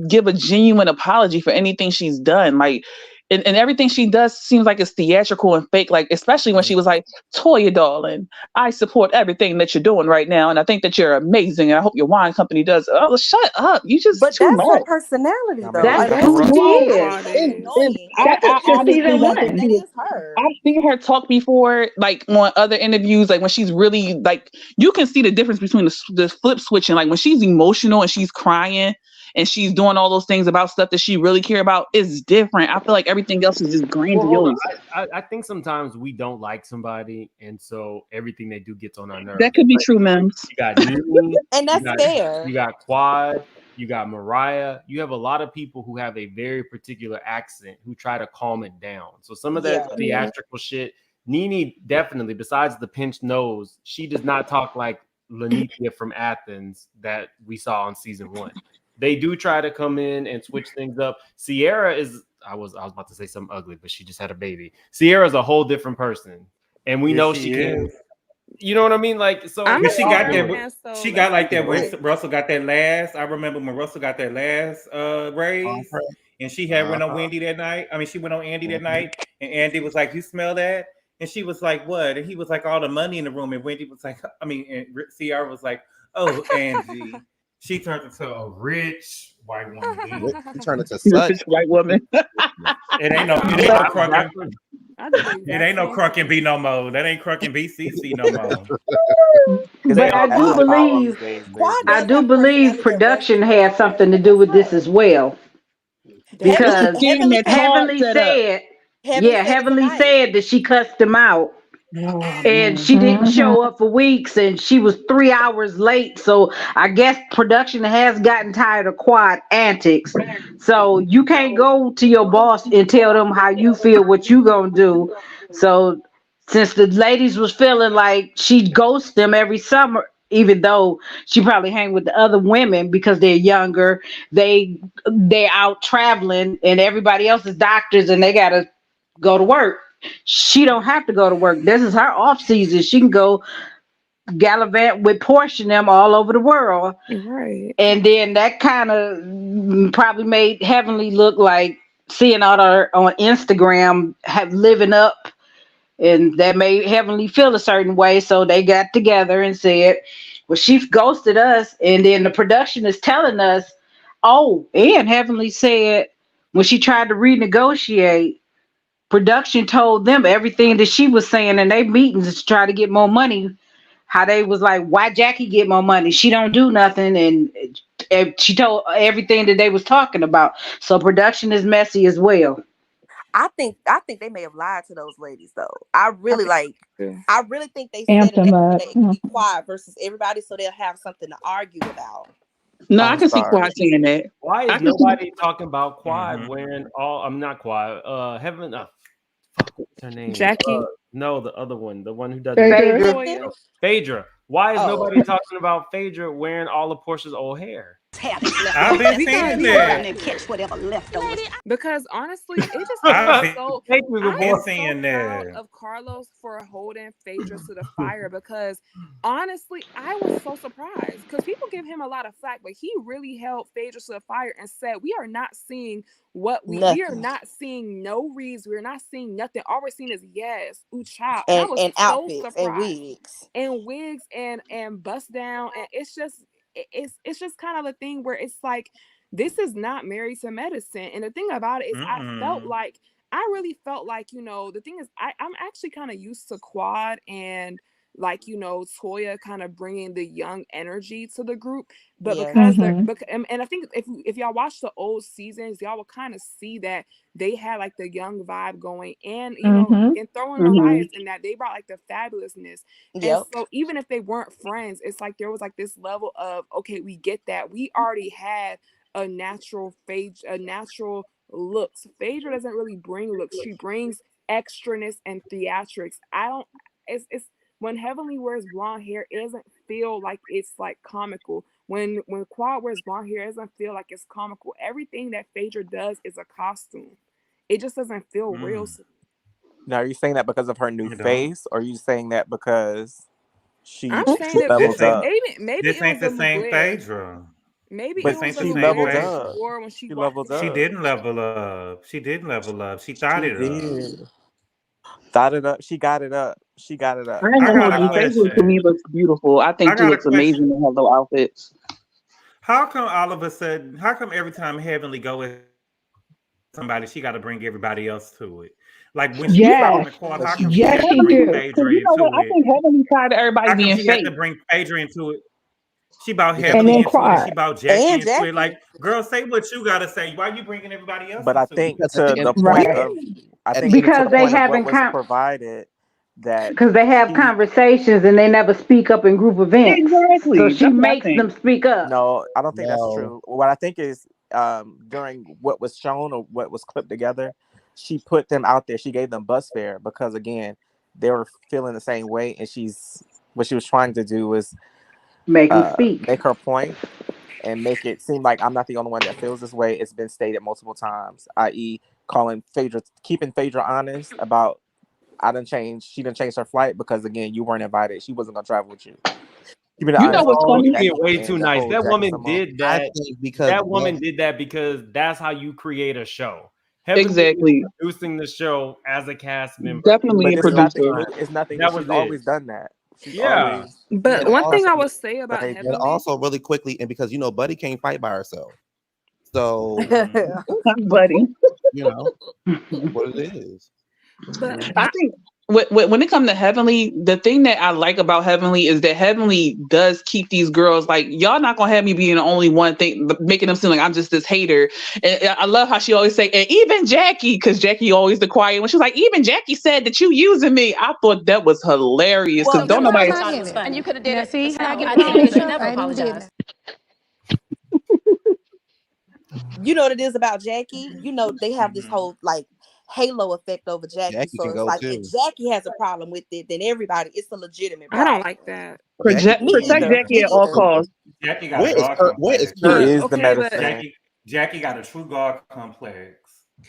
give a genuine apology for anything she's done. Like, and everything she does seems like it's theatrical and fake. Like, especially when she was like, Toya, darling, I support everything that you're doing right now, and I think that you're amazing, and I hope your wine company does. Oh, shut up! You just But too that's her much. personality, though. That's Like, who she is. annoying. That's I just honestly season don't one. agree with. That is her. I've seen her talk before, like on other interviews, like when she's really like, you can see the difference between the flip switching, like when she's emotional and she's crying and she's doing all those things about stuff that she really care about is different. I feel like everything else is just Well, hold on. grandiose. I think sometimes we don't like somebody, and so everything they do gets on our nerves. That could be But true, Mims. you got you, And that's fair. You got Quad, you got Mariah. You have a lot of people who have a very particular accent who try to calm it down. So some of that theatrical shit, Nene definitely, besides the pinched nose, she does not talk like Lanitia from Athens that we saw on season 1. They do try to come in and switch things up. Sierra is, I was about to say something ugly, but she just had a baby. Sierra's a whole different person. And we know she can. You know what I mean? Like, so But she got that. so She got like that when Right. Russell got that last. I remember when Russell got that last raise, and she had went on Wendy that night. I mean, she went on Andy that night, and Andy was like, "You smell that?" And she was like, "What?" And he was like, "All the money in the room." And Wendy was like, "I mean," and Ciara was like, "Oh, Angie." She turned into a rich white woman. She turned into such white woman. It ain't no crunk. It ain't no crunk and B no more. That ain't crunk and BCC no more. But I do believe production has something to do with this as well. Because Heavenly said that she cussed him out. And she didn't show up for weeks, and she was 3 hours late. So I guess production has gotten tired of Quad antics. So you can't go to your boss and tell them how you feel, what you gonna do. So since the ladies was feeling like she'd ghost them every summer, even though she probably hang with the other women because they're younger, they're out traveling, and everybody else is doctors, and they gotta go to work. She don't have to go to work. This is her off season. She can go gallivant with Portia and them all over the world. Right. And then that kind of probably made Heavenly look like seeing all her on Instagram living up, and that made Heavenly feel a certain way. So they got together and said, well, she ghosted us. And then the production is telling us, oh, and Heavenly said when she tried to renegotiate, production told them everything that she was saying in their meetings to try to get more money. How they was like, why Jackie get more money? She don't do nothing. And she told everything that they was talking about. So production is messy as well. I think they may have lied to those ladies though. I really think they Amp said it them that up. they could be quiet versus everybody, so they'll have something to argue about. No, I can see Quad saying that. Why I is can nobody talking about Quad wearing all? I'm not Quad. Heaven. Fuck, what's her name? Jackie. No, the other one, the one who does Phaedra. Phaedra. Why is nobody talking about Phaedra wearing all of Portia's old hair? I've been saying that. Catch whatever leftovers. Because honestly, it just I've feels so. been saying that. Of Carlos for holding Phaedra to the fire, because honestly, I was so surprised because people give him a lot of flack, but he really held Phaedra to the fire and said, "We are not seeing what we are not seeing no reads. We're not seeing nothing. All we're seeing is yes, ooh, child." And I was and so outfits surprised. And wigs and bust down, and it's just kind of a thing where it's like, this is not Married to Medicine. And the thing about it is, I really felt like, the thing is, I'm actually kind of used to Quad and like, Toya kind of bringing the young energy to the group, but because and I think if y'all watch the old seasons, y'all will kind of see that they had like the young vibe going, and and throwing Mariah's in that, they brought like the fabulousness. And so even if they weren't friends, it's like there was like this level of, okay, we get that we already had a natural looks. Phaedra doesn't really bring looks. She brings extraness and theatrics. It's when Heavenly wears blonde hair, it doesn't feel like it's like comical. When Quad wears blonde hair, it doesn't feel like it's comical. Everything that Phaedra does is a costume. It just doesn't feel real. Now, are you saying that because of her new face, or are you saying that because she levels up? Maybe this ain't the same Phaedra. Maybe but it was she leveled up. When she leveled up. She didn't level up. She didn't level up. She thought it up. Thought it up. She got it up. She got it up. I ain't gonna hold you. Phaedra to me looks beautiful. I think she looks amazing in her little outfits. How come all of a sudden? How come every time Heavenly go with somebody, she got to bring everybody else to it? Like when she found the Quad, how come she had to bring Phaedra into it? I think Heavenly tired of everybody being fake. She had to bring Phaedra into it. She about Heavenly into it. She about Jackie into it. Like, girl, say what you gotta say. Why are you bringing everybody else? But I think to the point of, I think because they haven't provided that because they have conversations and they never speak up in group events. Exactly. So she makes them speak up. No, I don't think that's true. What I think is during what was shown or what was clipped together, she put them out there. She gave them bus fare because again, they were feeling the same way, and what she was trying to do was make them speak, make her point, and make it seem like I'm not the only one that feels this way. It's been stated multiple times, i.e., keeping Phaedra honest about She done changed her flight because again, you weren't invited. She wasn't gonna travel with you. You've been You know what's funny? Being way too nice. That woman did I that. think because That woman did that because that's how you create a show. Exactly. Producing the show as a cast member. Definitely a producer. It's nothing. That She's was always it. done that. She's Yeah. always. But And one thing I also- would say about and Heavenly, also really quickly, and because Buddy can't fight by herself, so Buddy, you know what it is. but I think when it comes to Heavenly, the thing that I like about Heavenly is that Heavenly does keep these girls like, y'all not gonna have me being the only one thing, making them seem like I'm just this hater. And I love how she always say, and even Jackie, because Jackie always the quiet one. She's like, even Jackie said that you using me. I thought that was hilarious because don't nobody. And you could have did it. See, I I think you should I never didn't do apologize. You know what it is about Jackie? They have this whole like halo effect over Jackie. Jackie So can it's go like too. if Jackie has a problem with it, then everybody, it's a legitimate I problem. don't like that. Protect Jackie at all costs. Jackie got Where a is God Kurt? Where is complex. Kurt? He is the Okay, medicine. Jackie got a true God complex.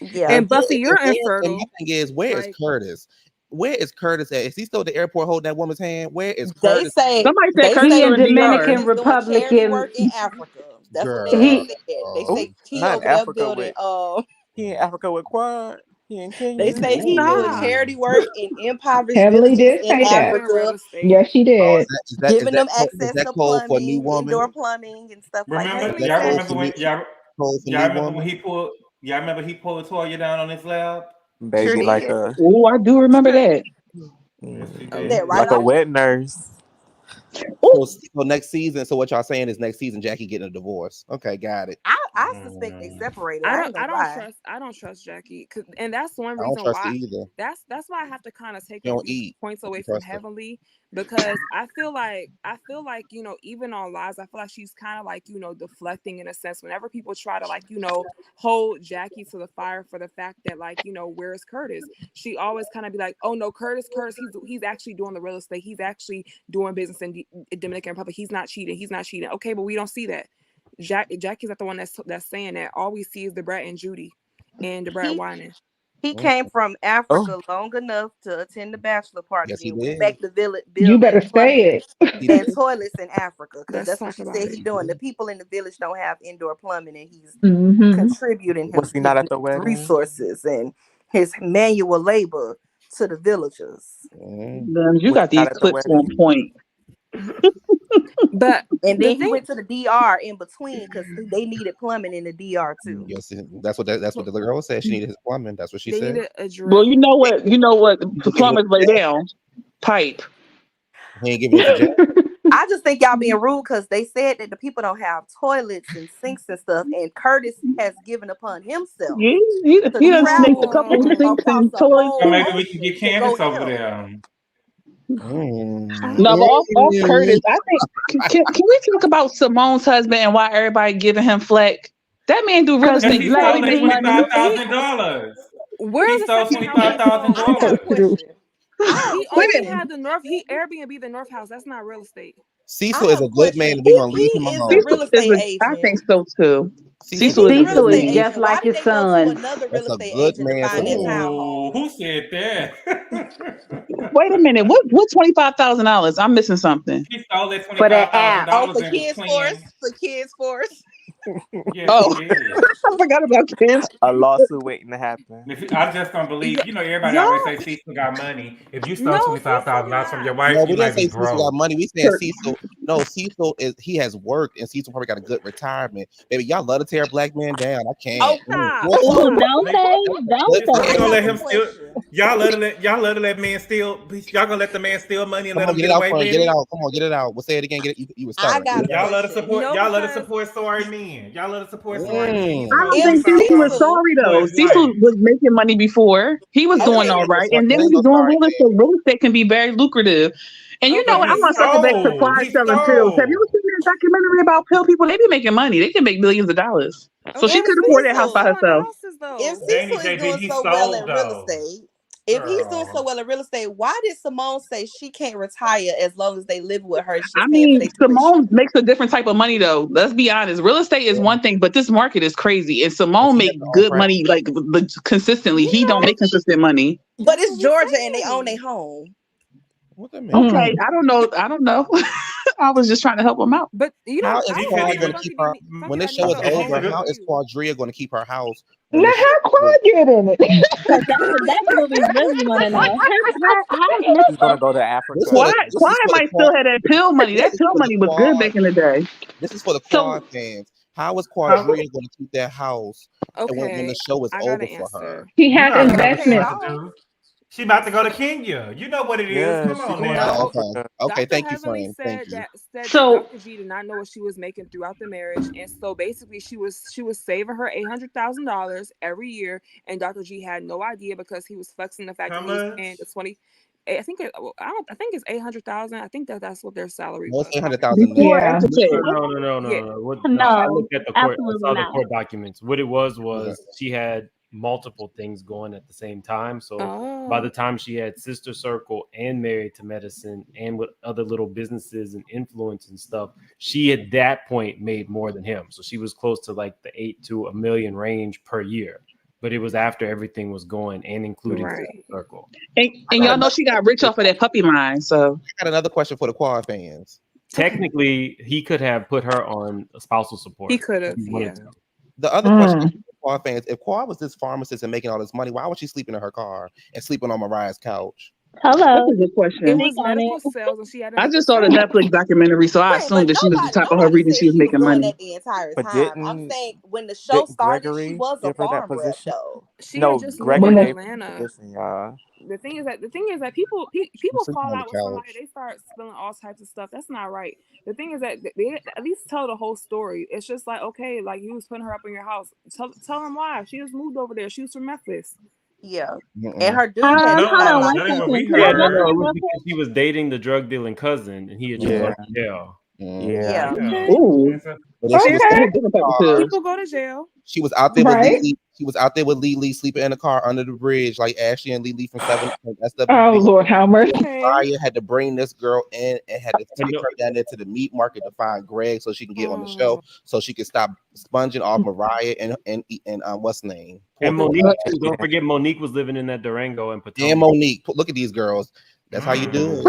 Yeah. And Buffy, you're And infertile. my thing is, where is Like- Curtis? Where is Curtis at? Is he still at the airport holding that woman's hand? Where is They Curtis? say Somebody said they Curtis say He in in DR. Dominican Republic charity in work in Africa. That's what they Girl. said. They Oh, say he not in over there Africa building. he in Africa with Quad. He in Kenya. They say he doing Stop. charity work in impoverished Heavenly villages did in say that. Doing real Africa, estate. Yes, she did. giving them Is access that to code for a new plumbing, woman? indoor plumbing, and stuff like Remember? that. That Y'all code remember for when new- y'all code for new remember woman? when he pulled? Y'all remember he pulled Toya down on his lap? Baby, Sure like did. a Oh, I do remember that. Yes, he That did. right like a off. wet nurse. So next season. So what y'all saying is next season Jackie getting a divorce? Okay, got it. I suspect they separated. I ain't gonna lie. I don't trust Jackie, and that's one I don't reason trust why. her either. That's why I have to kind of take She a don't few eat. points away You from trust her. Heavenly, because I feel like even on lives, I feel like she's kind of like deflecting in a sense. Whenever people try to hold Jackie to the fire for the fact that where's Curtis, she always kind of be like, oh no, Curtis, he's actually doing the real estate, he's actually doing business in Dominican Republic, he's not cheating. Okay, but we don't see that. Jackie's not the one that's saying that. All we see is the Brett and Judy and the Brett whining. He came from Africa long enough to attend the bachelor party. Yes, he and went did. back to village. You better say it. And toilets in Africa, because Let's that's what talk she about said it. he's doing. The people in the village don't have indoor plumbing, and he's Mhm. contributing Was he not at the his wedding? resources and his manual labor to the villagers. Damn, you Was got he not these at the clips wedding? on point. But And the then he thing- went to the DR in between because they needed plumbing in the DR too. Yes, that's what the girl said. She needed his plumbing. That's what she they said. needed a drill. Well, you know what the plumbers lay down pipe. He ain't giving it to Jack. I just think y'all being rude because they said that the people don't have toilets and sinks and stuff, and Curtis has given upon himself. He to done snaked a travel couple of sinks across and the toilets. whole So maybe we can ocean get to Candace go over help. there. No, but off Curtis, I think can we talk about Simone's husband and why everybody giving him flack? That man do real Because estate he stole that big money. $25,000. Where's He the stole second house? $25,000. He only had the North. He Airbnb the North House. That's not real estate. Cecil is a good man, and we're gonna leave him alone. real estate agent. I think so too. Cecil Cecil is is just like his son. Another real That's a estate good agent to man find for that him. townhome. Who said that? Wait a minute. What $25,000? I'm missing something. He stole that For that app. $25,000 Oh, for and was Kids playing. Force. For Kids Force. Yes, Oh. he did. I forgot about kids. A lawsuit waiting to happen. I just don't believe. Everybody always say Cecil got money. If you stole $25,000 from your wife, No, you we might didn't say be Cecil broke. got money. We said Cecil. No, Cecil he has worked, and Cecil probably got a good retirement. Baby, y'all love to tear a black man down. I can't. Oh, stop. Ooh, Don't say. Y'all gonna let him steal? Y'all let that man steal? Y'all gonna let the man steal money and Come let on, him get get it out, away friend. with Get it it? out. Come on, get it out. We'll say it again. Get it. You was stuttering. got a Y'all let us question. support. No, Y'all let us because- support sorry men. Y'all let us support sorry men. I don't think Cecil was sorry though. Cecil was making money before. He was doing all right, and then he was doing real estate. Real estate can be very lucrative. And you know what? I want to circle back to Clyde selling pills. Have you ever seen that documentary about pill people? They be making money. They can make millions of dollars. So she could afford that house by herself. If Cecil is doing so well in real estate, If he's doing so well in real estate, why did Simone say she can't retire as long as they live with her? She's I paying for mean, their Simone makes a different type of money, though. Let's be honest. Real estate is one thing, but this market is crazy. And Simone makes good money, like consistently. He don't make consistent money. But it's Georgia, and they own their home. What that mean? Okay, I don't know. I was just trying to help him out. But you How know, is I Quad don't going to keep her when this show is over? How is Quadria going to keep her house? Now how Quad get in it? That's what we really want to know. She's gonna go to Africa. Quad might still have that pill money. That pill money was good back in the day. This is for the Quad fans. How is Quadria going to keep that house when the show is over for her? He has investments. She about to go to Kenya. You know what it is. Yeah, Come on now. Okay. Thank you, Heavenly friend. said Thank you. that So- Dr. G did not know what she was making throughout the marriage, and so basically she was saving her $800,000 every year, and Dr. G had no idea because he was flexing the fact that he was paying the 20. I think it's 800,000. I think that's what their salary was. Most 800,000. Yeah. No. I looked at the court. I saw the not. court documents. What it was she had multiple things going at the same time. So by the time she had Sister Circle and Married to Medicine and with other little businesses and influence and stuff, she at that point made more than him. So she was close to like the 8 to $1 million range per year. But it was after everything was going and including Sister Circle. And y'all know she got rich off of that puppy line. So I got another question for the Quad fans. Technically, he could have put her on a spousal support. He could have. Yeah. The other question for Quad fans: if Quad was this pharmacist and making all this money, why was she sleeping in her car and sleeping on Mariah's couch? Hello. That's a good question. It was medical sales, and she had. I just saw the Netflix documentary, so I assumed that she was the top of her reading. She was making money. The entire But time. I'm saying when the show started, she was a give her that farm rep, position? though. She No, had just Greg moved to gave her Atlanta. the position, y'all. The thing is that people sleeping fall on out the with somebody, couch. they start spilling all types of stuff. That's not right. The thing is that they at least tell the whole story. It's just like, okay, like you was putting her up in your house. Tell them why. She just moved over there. She was from Memphis. Yeah. Mm-mm. And her dude hold had on, That one ain't what we second. heard. Can I It real was quick? because he was dating the drug dealing cousin, and he had just Yeah. went to jail. Yeah. Ooh. But then she was Okay. in the car. People go to jail. She was out there with Right. Lily. She was out there with Lily sleeping in the car under the bridge, like Ashley and Lily from SWV. Oh Lord, how much? Mariah had to bring this girl in and had to take her down there to the meat market to find Greg so she can get on the show, so she can stop sponging off Mariah and what's the name? And Monique, don't forget Monique was living in that Durango and Potomac. And Monique. Look at these girls. That's how you do it.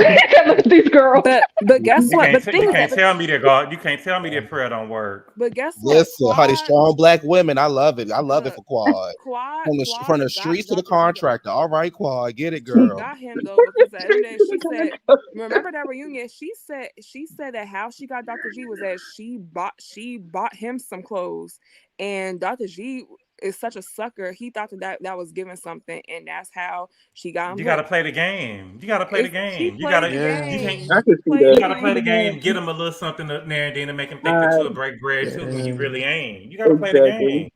Look at these girls. But guess You what? can't, The thing you is can't that tell me that God. You can't tell me that prayer don't work. but guess what? Listen, honey, strong black women. I love it. I love it for Quad. Quad From the streets to the contractor. All right, Quad, get it, girl. got him though because at the end of the day, she said, remember that reunion? She said that how she got Dr. G was that she bought him some clothes, and Dr. G is such a sucker. He thought that was giving something, and that's how she got him. You got to play the game. You got to play the game. You got to. You can't. I can see You that. got to play the game. Get him a little something up there, and then to make him think that you'll break bread too when you really ain't. You got to play the game.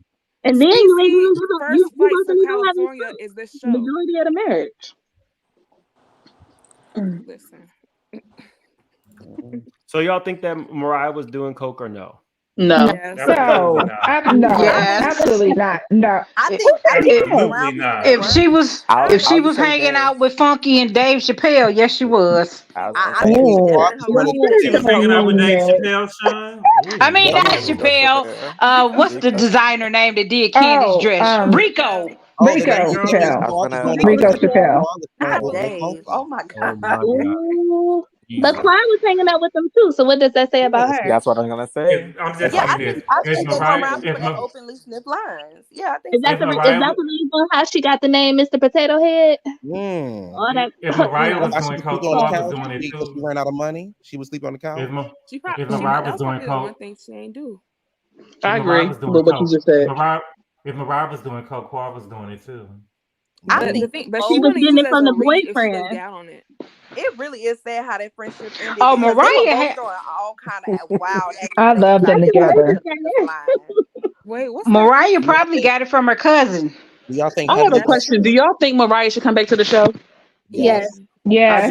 And then you ain't even First fight for wasn't even having California is this show. majority of the marriage. Listen. So y'all think that Mariah was doing coke or no? No. Yes. No, absolutely not. No, I think Absolutely not. If she was I'll hanging say this. out with Funky and Dave Chappelle, yes, she was. I think think She was hanging out with Dave Chappelle, Sean. I mean, not Chappelle. What's the designer name that did Candy's dress? Rico. Rico Chappelle. Rico Chappelle. Dave. Oh my God. Ooh. But Clyde was hanging out with them too. So what does that say about her? That's what I'm gonna say. I'm just Yeah, I saying this. think they If go Mariah- around if people that Ma- openly sniff lines. Yeah, I think Is that If the Mariah- is that the reason how she got the name Mr. Potato Head? All that. If Mariah was Why doing she coke, sleeping on the Quad was couch? doing it Because too. she ran out of money. She was sleeping on the couch. If Ma- She probably If Mariah was that's doing probably the one coke, thing she ain't do. I if agree Mariah was doing with what you coke, just said. if Mariah was doing coke, Quad was doing it too. I But think the thing, but She she was wouldn't getting use it it from as the a read if she boyfriend. looked down on it. it really is sad how that friendship ended. Oh, because they Mariah were both had- doing all kind of wild I love them together. Wait, what's Mariah probably got it from her cousin. Do y'all think I have a Heavenly question. Do y'all think Mariah should come back to the show? Yes. Yeah.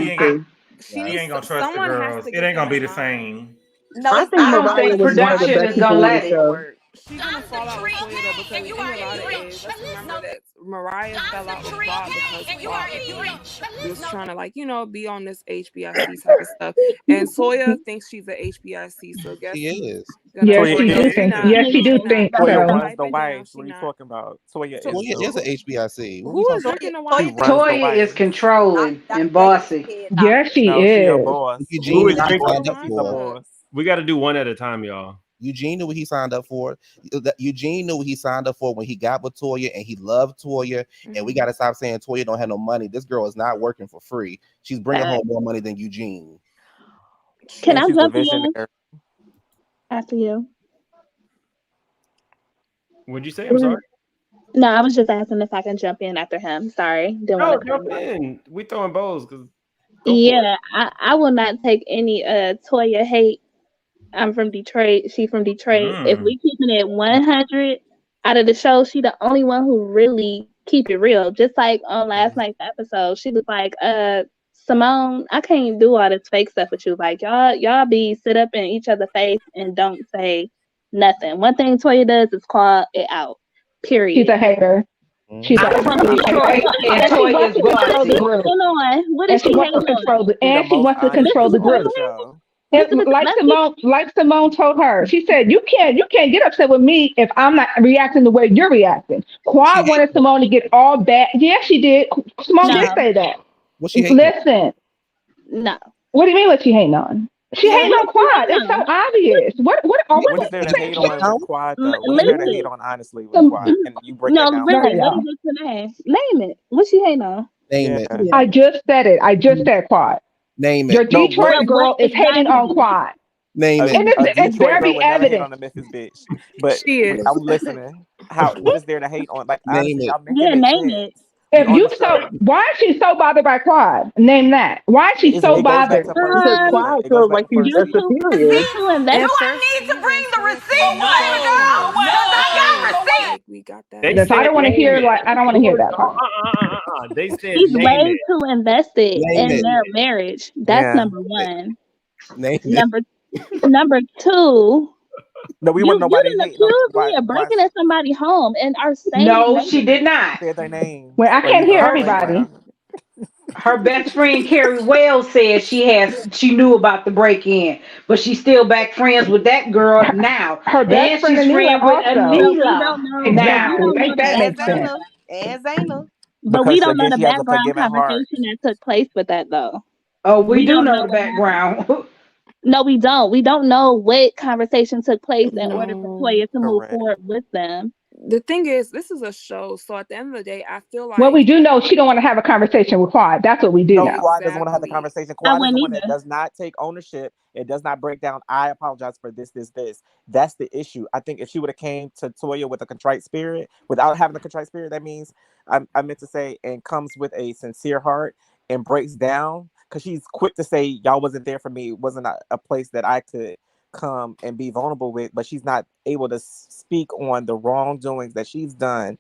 She ain't gonna trust the someone has girls. to It get ain't gonna them be the in line. same. No, I it's think not. Mariah was one of the production best is people gonna on let the it. show. She's gonna fall out with Toya though, because the thing about it is, let's remember that Mariah fell out with Claude because Claude was trying to, like, be on this HBIC type of stuff, and Toya thinks she's a HBIC. So guess She who's is. gonna? Yes, Toya she do is. think. Not, Yes, she do not. think Toya so. runs Runs the wife. What are you talking about? Toya is. Toya is a HBIC. What Who we is talking running the She wife? runs the Toya is wife. controlling and bossy. Yes, she No, is. she a about? boss. Eugene knew what he Drink signed up up. for. We got to do one at a time, y'all. Eugene knew what he signed up for. Eugene knew what he signed up for when he got with Toya, and he loved Toya. And we got to stop saying Toya don't have no money. This girl is not working for free. She's bringing home more money than Eugene. Can And I she's a jump in visionary. after you? What'd you say? I'm sorry. No, I was just asking if I can jump in after him. Sorry, didn't No, want to jump in. We throwing bows because. Yeah, I will not take any Toya hate. I'm from Detroit. She from Detroit. If we keeping it 100 out of the show, she the only one who really keep it real. Just like on last night's episode, she was like, Simone, I can't do all this fake stuff with you. Like y'all be sit up in each other's face and don't say nothing. One thing Toya does is call it out. Period. She's a hater. She's a I'm from hater. Detroit, And she wants to control the group. Hold on. What is And she she wants to hating control the. on? And she wants to control the group. And like Simone told her, she said, "You can't get upset with me if I'm not reacting the way you're reacting." Quad wanted Simone to get all bad. Yeah, she did. Simone did say that. What she hating? Listen. No. What do you mean? What she hating on? She hating on Quad. It's so obvious. What is there to hate on with Quad though? What is there to hate on honestly with Quad? And you break that down. Really, what is it to name? Name it. What she hating on? Name it. I just said it. I just said Quad. Name it. Your Detroit girl is hating on Quad. Name it. And it's very evident. On the Memphis bitch, but She is. I'm listening. What is there to hate on? Like honestly, it. I'm making name it. If you why is she so bothered by Quad? Name that. Why is she so bothered? Because Quad feels like she's a superior. Do I need to bring the receipt, girl? We got that. They Yes, I don't want to name hear it. I don't want to hear that part. They said She's name way it. too invested Name in it. their marriage. That's Yeah. number one. Name it. Number two. No, we You want nobody didn't hating on accuse me of breaking in somebody's home and are saying No, she did not. Say their name. Well, I can't hear everybody. Her best friend Carrie Wells said she knew about the break-in, but she's still back friends with that girl now. Her best friend she's Anila friends with also. Anila now. Make that make sense. And Zayna. But we Because don't know again, the she has a background forgiving heart. conversation that took place with that though. Oh, we do don't know the background. No, we don't. We don't know what conversation took place in order for Toya to move forward with them. The thing is, this is a show, so at the end of the day, I feel like Well, we do know she don't want to have a conversation with Quad. That's what we do No, know. Quad doesn't want to have the conversation. Quad is wouldn't the one that either. does not take ownership. It does not break down. I apologize for this. That's the issue. I think if she would have came to Toya with a contrite spirit, without having a contrite spirit, that means I meant to say, and comes with a sincere heart and breaks down. Because she's quick to say, y'all wasn't there for me. It wasn't a place that I could come and be vulnerable with. But she's not able to speak on the wrongdoings that she's done,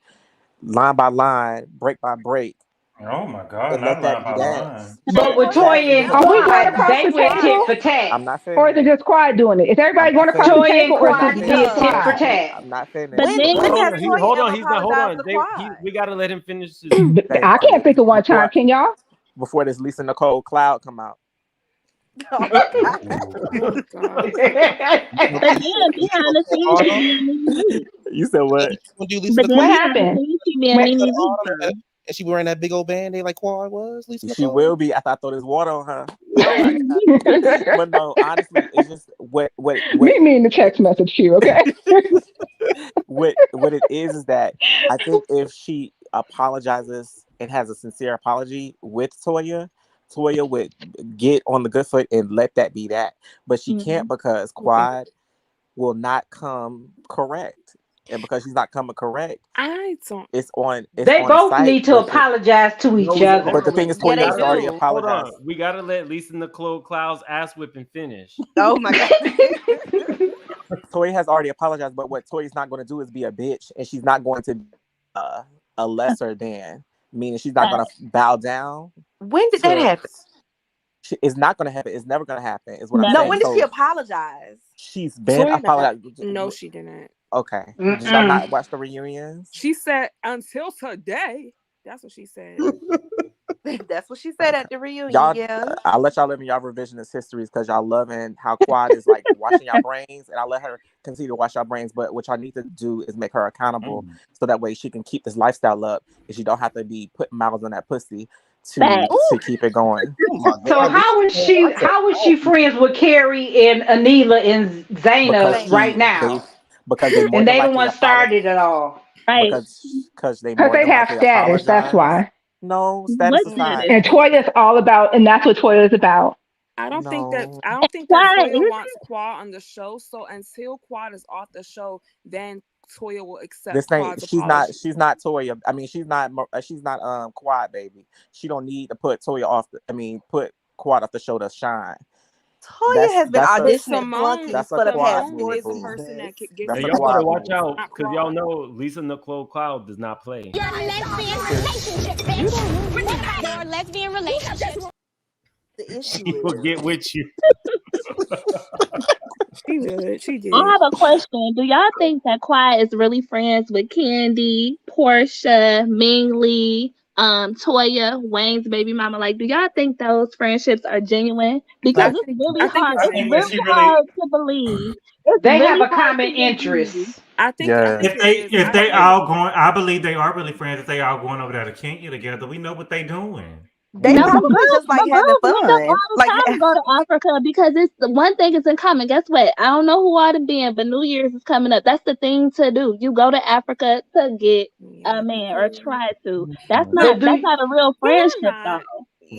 line by line, break by break. Oh my God! And Not let that line be by that. line. But with Toya and Are we going Quad, across they the went tit table? for tat. I'm not finished. Or is it just Quad doing it? Is everybody going across the Toya table and or is Quad it did just tit for Quad? tat. I'm not finished. But then Hold on. He's not. Hold on. We got to let him finish. I can't think of one time. Can y'all? Before this Lisa Nicole cloud come out. But then behind the scenes, she being Nene. You said what? But then behind the scenes, she being Nene. And she wearing that big old band-aid like Quad was. Lisa She Nicole? will be. I thought there's water on her. But no, honestly, it's just what Meet me in the text message queue, okay? what it is that I think if she apologizes and has a sincere apology with Toya would get on the good foot and let that be that. But she can't because Quad will not come correct. And because she's not coming correct, I don't. it's on. They on both site, need to apologize to each other. But the thing is, Toya has already apologized. Hold on. We got to let Lisa Nicole Cloud's ass whipping finish. Oh my God. Toya has already apologized, but what Toya's not going to do is be a bitch, and she's not going to a lesser than, meaning she's not going to bow down. When did that happen? It's not going to happen. It's never going to happen. Is what I'm saying. No, when did she apologize? She's been apologized. No, she didn't. Okay. Did y'all not watch the reunions? She said until today. That's what she said. That's what she said at the reunion. Y'all, Yeah. I'll let y'all live in y'all revisionist histories because y'all loving how Quad is like washing y'all brains, and I'll let her continue to wash y'all brains. But what y'all need to do is make her accountable, so that way she can keep this lifestyle up, and she don't have to be putting miles on that pussy to keep it going. So how is she friends with Carrie and Anila and Zaina right now? Because they more And than they the likely one started it all. Right. Because they Because more they than have likely status. That's apologize. why. No, status aside. And Toya's all about, and that's what Toya's about. I don't think that Why? Toya wants Quad on the show. So until Quad is off the show, then Toya will accept This thing, Quad's apology. she's not Toya. I mean, she's not Quad baby. She don't need to put Toya off. Put Quad off the show to shine. Toya has been auditioning Simone, flunkies for the past Simone 4 is the seasons. person that gets And That's a y'all better Quad watch move. out because y'all know Lisa Nicole Cloud does not play. Your lesbian relationship, bitch. Your lesbian relationship. The She issue will is get with you. She did. She did. I have a question. Do y'all think that Quiet is really friends with Candy, Portia, Ming Lee, Toya, Wayne's baby mama? Like, do y'all think those friendships are genuine? Because it's really hard. It's really hard to believe. They have a common interest. I think If they all going, I believe they are really friends. If they all going over there to Kenya together, we know what they doing. they probably just like having link up fun. all the time to go to Africa because it's the one thing is in common. Guess what? I don't know who ought to be in, but New Year's is coming up. That's the thing to do. You go to Africa to get a man or try to. That's not a real friendship though.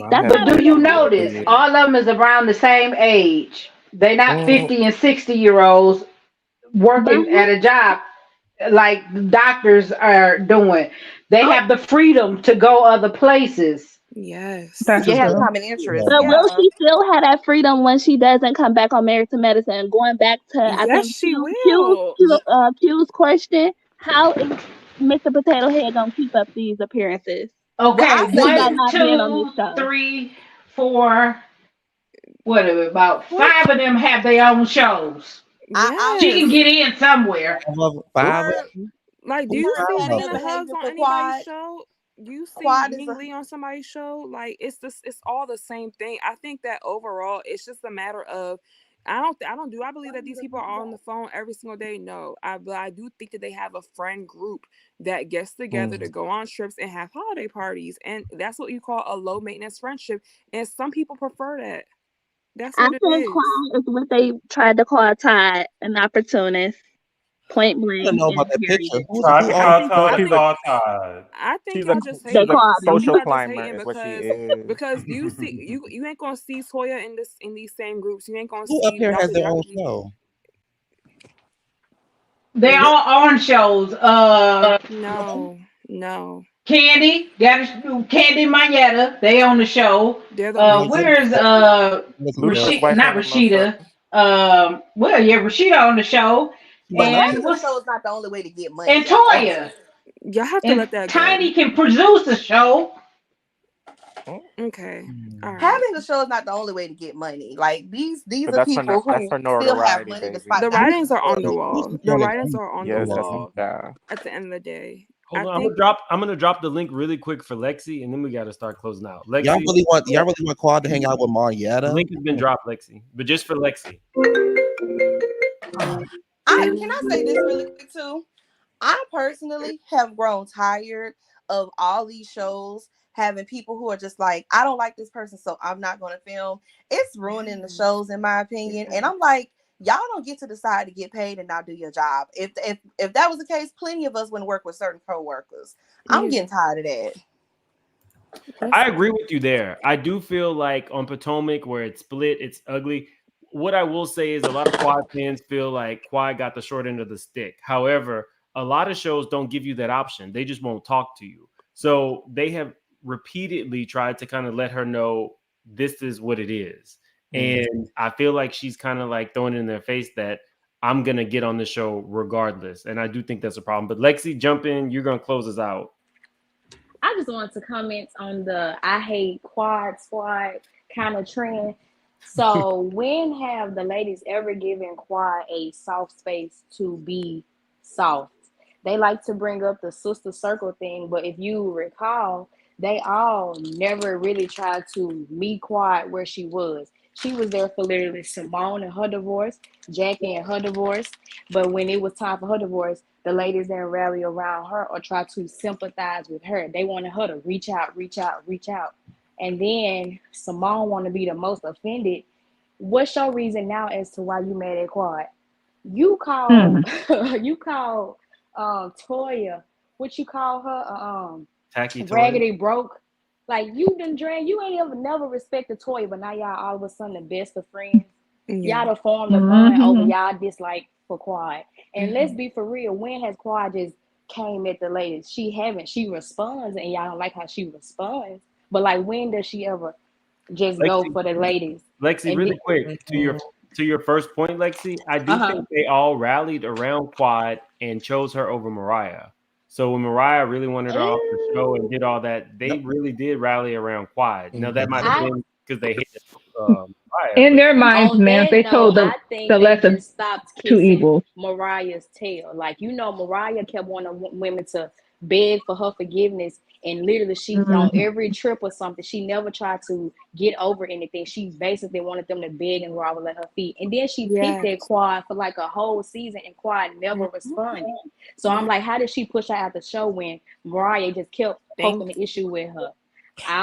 But do you notice all of them is around the same age? They're not 50 and 60-year-olds working at a job like the doctors are doing. They have the freedom to go other places. Yes. They have common interests. But will she still have that freedom when she doesn't come back on Married to Medicine? Going back to I think she will. Q's question: how is Mr. Potato Head gonna keep up these appearances? Okay, By 1, not being on this 2, show? 3, 4. What are about 5 of them have their own shows. She can get in somewhere. Like, do you see Her Dana Hugs on for anybody's Quad. show? Do you see Quad is Ming Lee on somebody's show? Like, it's all the same thing. I think that overall, it's just a matter of. I believe that these people are on the phone every single day? No, but I do think that they have a friend group that gets together to go on trips and have holiday parties, and that's what you call a low maintenance friendship. And some people prefer that. That's what it is. Quiet is what they tried to call Todd an opportunist. Point blank. I don't know about that period. picture. Tried to call Todd. I think She's y'all a, just she's hating. a social Y'all just climber hating is what she is. because you see you ain't gonna see Toya in these same groups. You ain't gonna Who see up here has Dr. their own Jackie. show? They all on shows. No. Candy, Candy Mayetta, they on the show. Where's Rashida? Not Rashida. Rashida on the show. But And the show is not the only way to get money. And Toya. Y'all have to and let that Tiny go. can produce a show. Okay. All right. Having a show is not the only way to get money. Like these But are people who that's for still have notoriety, money baby. despite The not writings being are on the employed. wall. The writings are on the Yes, wall. yeah. At the end of the day. Hold on, I'm gonna drop the link really quick for Lexi, and then we gotta start closing out. Lexi, Y'all really want Quad to hang out with Marietta? The link has been dropped, Lexi, but just for Lexi. Can I say this really quick too? I personally have grown tired of all these shows having people who are just like, I don't like this person, so I'm not going to film. It's ruining the shows, in my opinion. And I'm like, y'all don't get to decide to get paid and not do your job. If that was the case, plenty of us wouldn't work with certain co-workers. I'm getting tired of that. I agree with you there. I do feel like on Potomac, where it's split, it's ugly. What I will say is a lot of Quad fans feel like Quad got the short end of the stick. However, a lot of shows don't give you that option. They just won't talk to you. So they have repeatedly tried to kind of let her know this is what it is. And I feel like she's kind of like throwing it in their face that I'm going to get on the show regardless. And I do think that's a problem. But Lexi, jump in. You're going to close us out. I just wanted to comment on the I hate Quad Squad kind of trend. So when have the ladies ever given Quad a soft space to be soft. They like to bring up the sister circle thing, but if you recall, they all never really tried to meet Quad where she was. She was there for literally Simone and her divorce, Jackie and her divorce. But when it was time for her divorce, the ladies didn't rally around her or try to sympathize with her. They wanted her to reach out, reach out, reach out. And then Simone wanted to be the most offended. What's your reason now as to why you mad at Quad? You call you call Toya, what you call her? Tacky Raggedy broke. Like you done drag, you ain't ever never respected Toya, but now y'all all of a sudden the best of friends. Y'all done formed a bond over y'all dislike for Quad. And let's be for real, when has Quad just came at the ladies? She haven't. She responds and y'all don't like how she responds. But like when does she ever just go for the ladies? Lexi, And really quick to your first point, Lexi, I do think they all rallied around Quad and chose her over Mariah. So when Mariah really wanted her off the show and did all that, they really did rally around Quad. Now that might have been because they hated Mariah. In their minds, on man, that they note, told them I think the they lesson just stopped too kissing evil. Mariah's tail. Like, you know, Mariah kept wanting women to beg for her forgiveness. And literally, she on every trip or something, she never tried to get over anything. She basically wanted them to beg and grovel at her feet. And then she picked at Quad for like a whole season, and Quad never responded. So I'm like, how did she push her out the show when Mariah just kept poking the issue with her?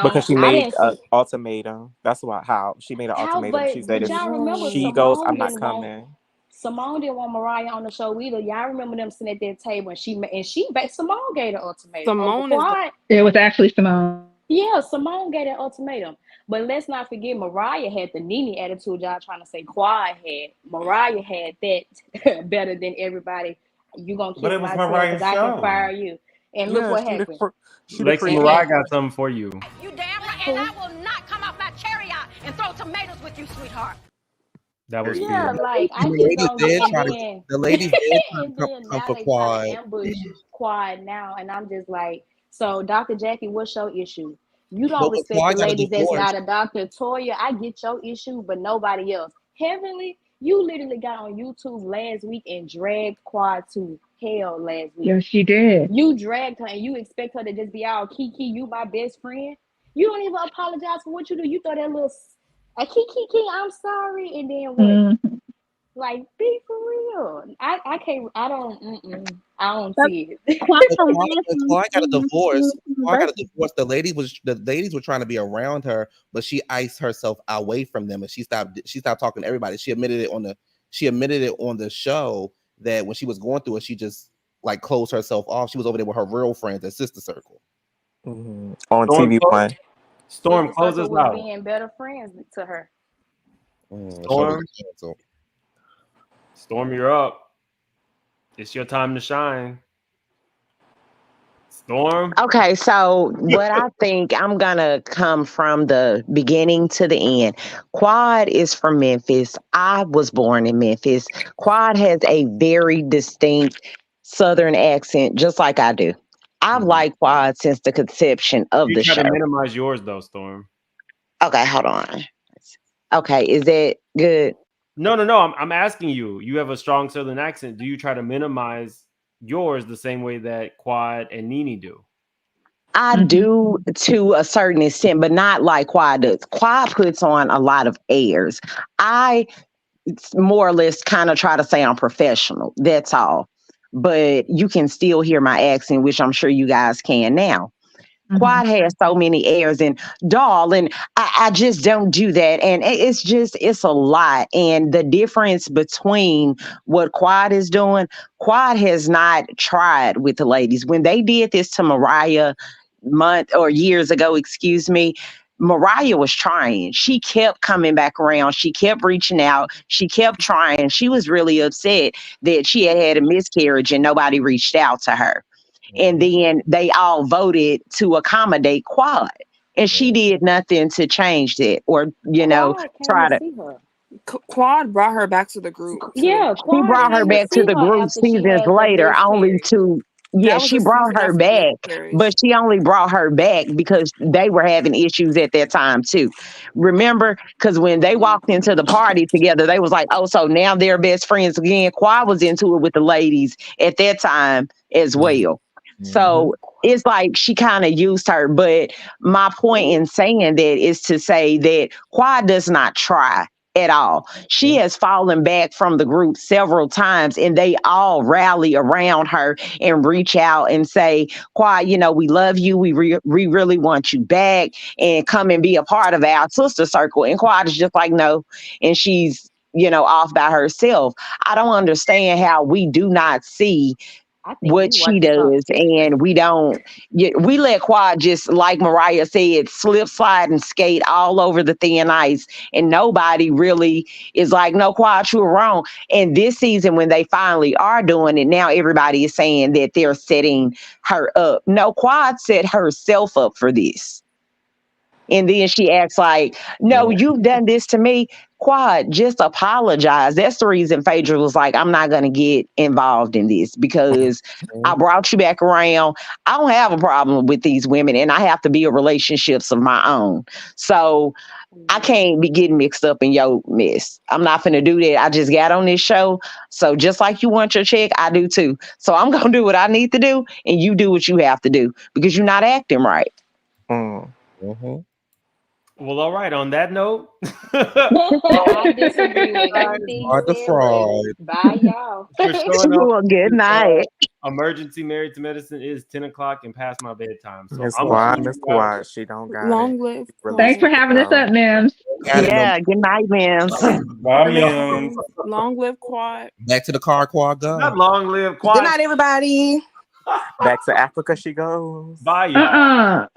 Because she I made didn't an see ultimatum. That's how she made an how, ultimatum. She said but if y'all remember she goes, Simone I'm not didn't want coming. Simone didn't want Mariah on the show either. Y'all remember them sitting at that table and Simone gave the ultimatum over Simone is Quad. It was actually Simone. Yeah, Simone gave that ultimatum. But let's not forget, Mariah had the Nene attitude y'all trying to say Quad had. Mariah had that better than everybody. You gonna But kiss it was my tail because Mariah's I can show. fire you. And look what happened. Lexi, Mariah got something for you. You damn right, and I will not come off my chariot and throw tomatoes with you, sweetheart. That was Yeah, cute. like I The just ladies don't did get. try And to. then The ladies did try to and come, then come now for they trying Quad. to ambush Quad now, and I'm just like, so Dr. Jackie, what's your issue? You don't But when respect the Quad got a ladies that's divorce, not a doctor. Toya, I get your issue, but nobody else. Heavenly, you literally got on YouTube last week and dragged Quad to hell last week. Yes, she did. You dragged her and you expect her to just be all Kiki, you my best friend. You don't even apologize for what you do. You throw that little Kiki, I'm sorry, and then what? Like, be for real. I can't. I don't see it. when Quad got a divorce, the ladies were trying to be around her, but she iced herself away from them, and she stopped talking to everybody. She admitted it on the show that when she was going through it, she just like closed herself off. She was over there with her real friends at Sister Circle. On TV1. Storm, close Circle us was out. being better friends to her. Storm, you're up. It's your time to shine. Storm. Okay, so what I think, I'm gonna come from the beginning to the end. Quad is from Memphis. I was born in Memphis. Quad has a very distinct Southern accent, just like I do. I've liked Quad since the conception of You the try show. to minimize yours though, Storm. Okay, hold on. Okay, is that good? No. I'm asking you. You have a strong Southern accent. Do you try to minimize yours the same way that Quad and Nene do? I do to a certain extent, but not like Quad does. Quad puts on a lot of airs. I more or less kind of try to say I'm professional. That's all. But you can still hear my accent, which I'm sure you guys can now. Quad has so many airs and doll, and I just don't do that. And it's a lot. And the difference between what Quad is doing, Quad has not tried with the ladies. When they did this to Mariah years ago, Mariah was trying. She kept coming back around. She kept reaching out. She kept trying. She was really upset that she had a miscarriage and nobody reached out to her. And then they all voted to accommodate Quad. And she did nothing to change that or, try to. See her. Quad brought her back to the group. Yeah, He brought her back to the group seasons later, only to Yeah, That was she a brought season her after the back, miscarriage. but she only brought her back because they were having issues at that time too. Remember? Because when they walked into the party together, they was like, "Oh, so now they're best friends again." Quad was into it with the ladies at that time as well. So it's like she kind of used her. But my point in saying that is to say that Quad does not try at all. She has fallen back from the group several times, and they all rally around her and reach out and say, Quad, you know, we love you. We really want you back and come and be a part of our sister circle. And Quad is just like, no. And she's, you know, off by herself. I don't understand how we do not see what she does, and we don't. We let Quad, just like Mariah said, slip, slide, and skate all over the thin ice, and nobody really is like, no, Quad, you were wrong. And this season, when they finally are doing it, now everybody is saying that they're setting her up. No, Quad set herself up for this. And then she acts like, no, you've done this to me. Quad, just apologize. That's the reason Phaedra was like, I'm not going to get involved in this because I brought you back around. I don't have a problem with these women, and I have to build relationships of my own. So I can't be getting mixed up in your mess. I'm not going to do that. I just got on this show. So just like you want your check, I do too. So I'm going to do what I need to do, and you do what you have to do because you're not acting right. Well, all right. On that note, I disagree with everything you said, but bye, y'all. for showing up. Well, good night. Emergency Married to Medicine is 10 o'clock and past my bedtime. So Miss I'm Quad, Miss Quad, she don't got Long it. live. Thanks for having us up, ma'am. Yeah, good night, ma'am. Bye, ma'am. Long live Quad. Back to the car, Quad go. Not long live Quad. Good night, everybody. Back to Africa she goes. Bye, y'all.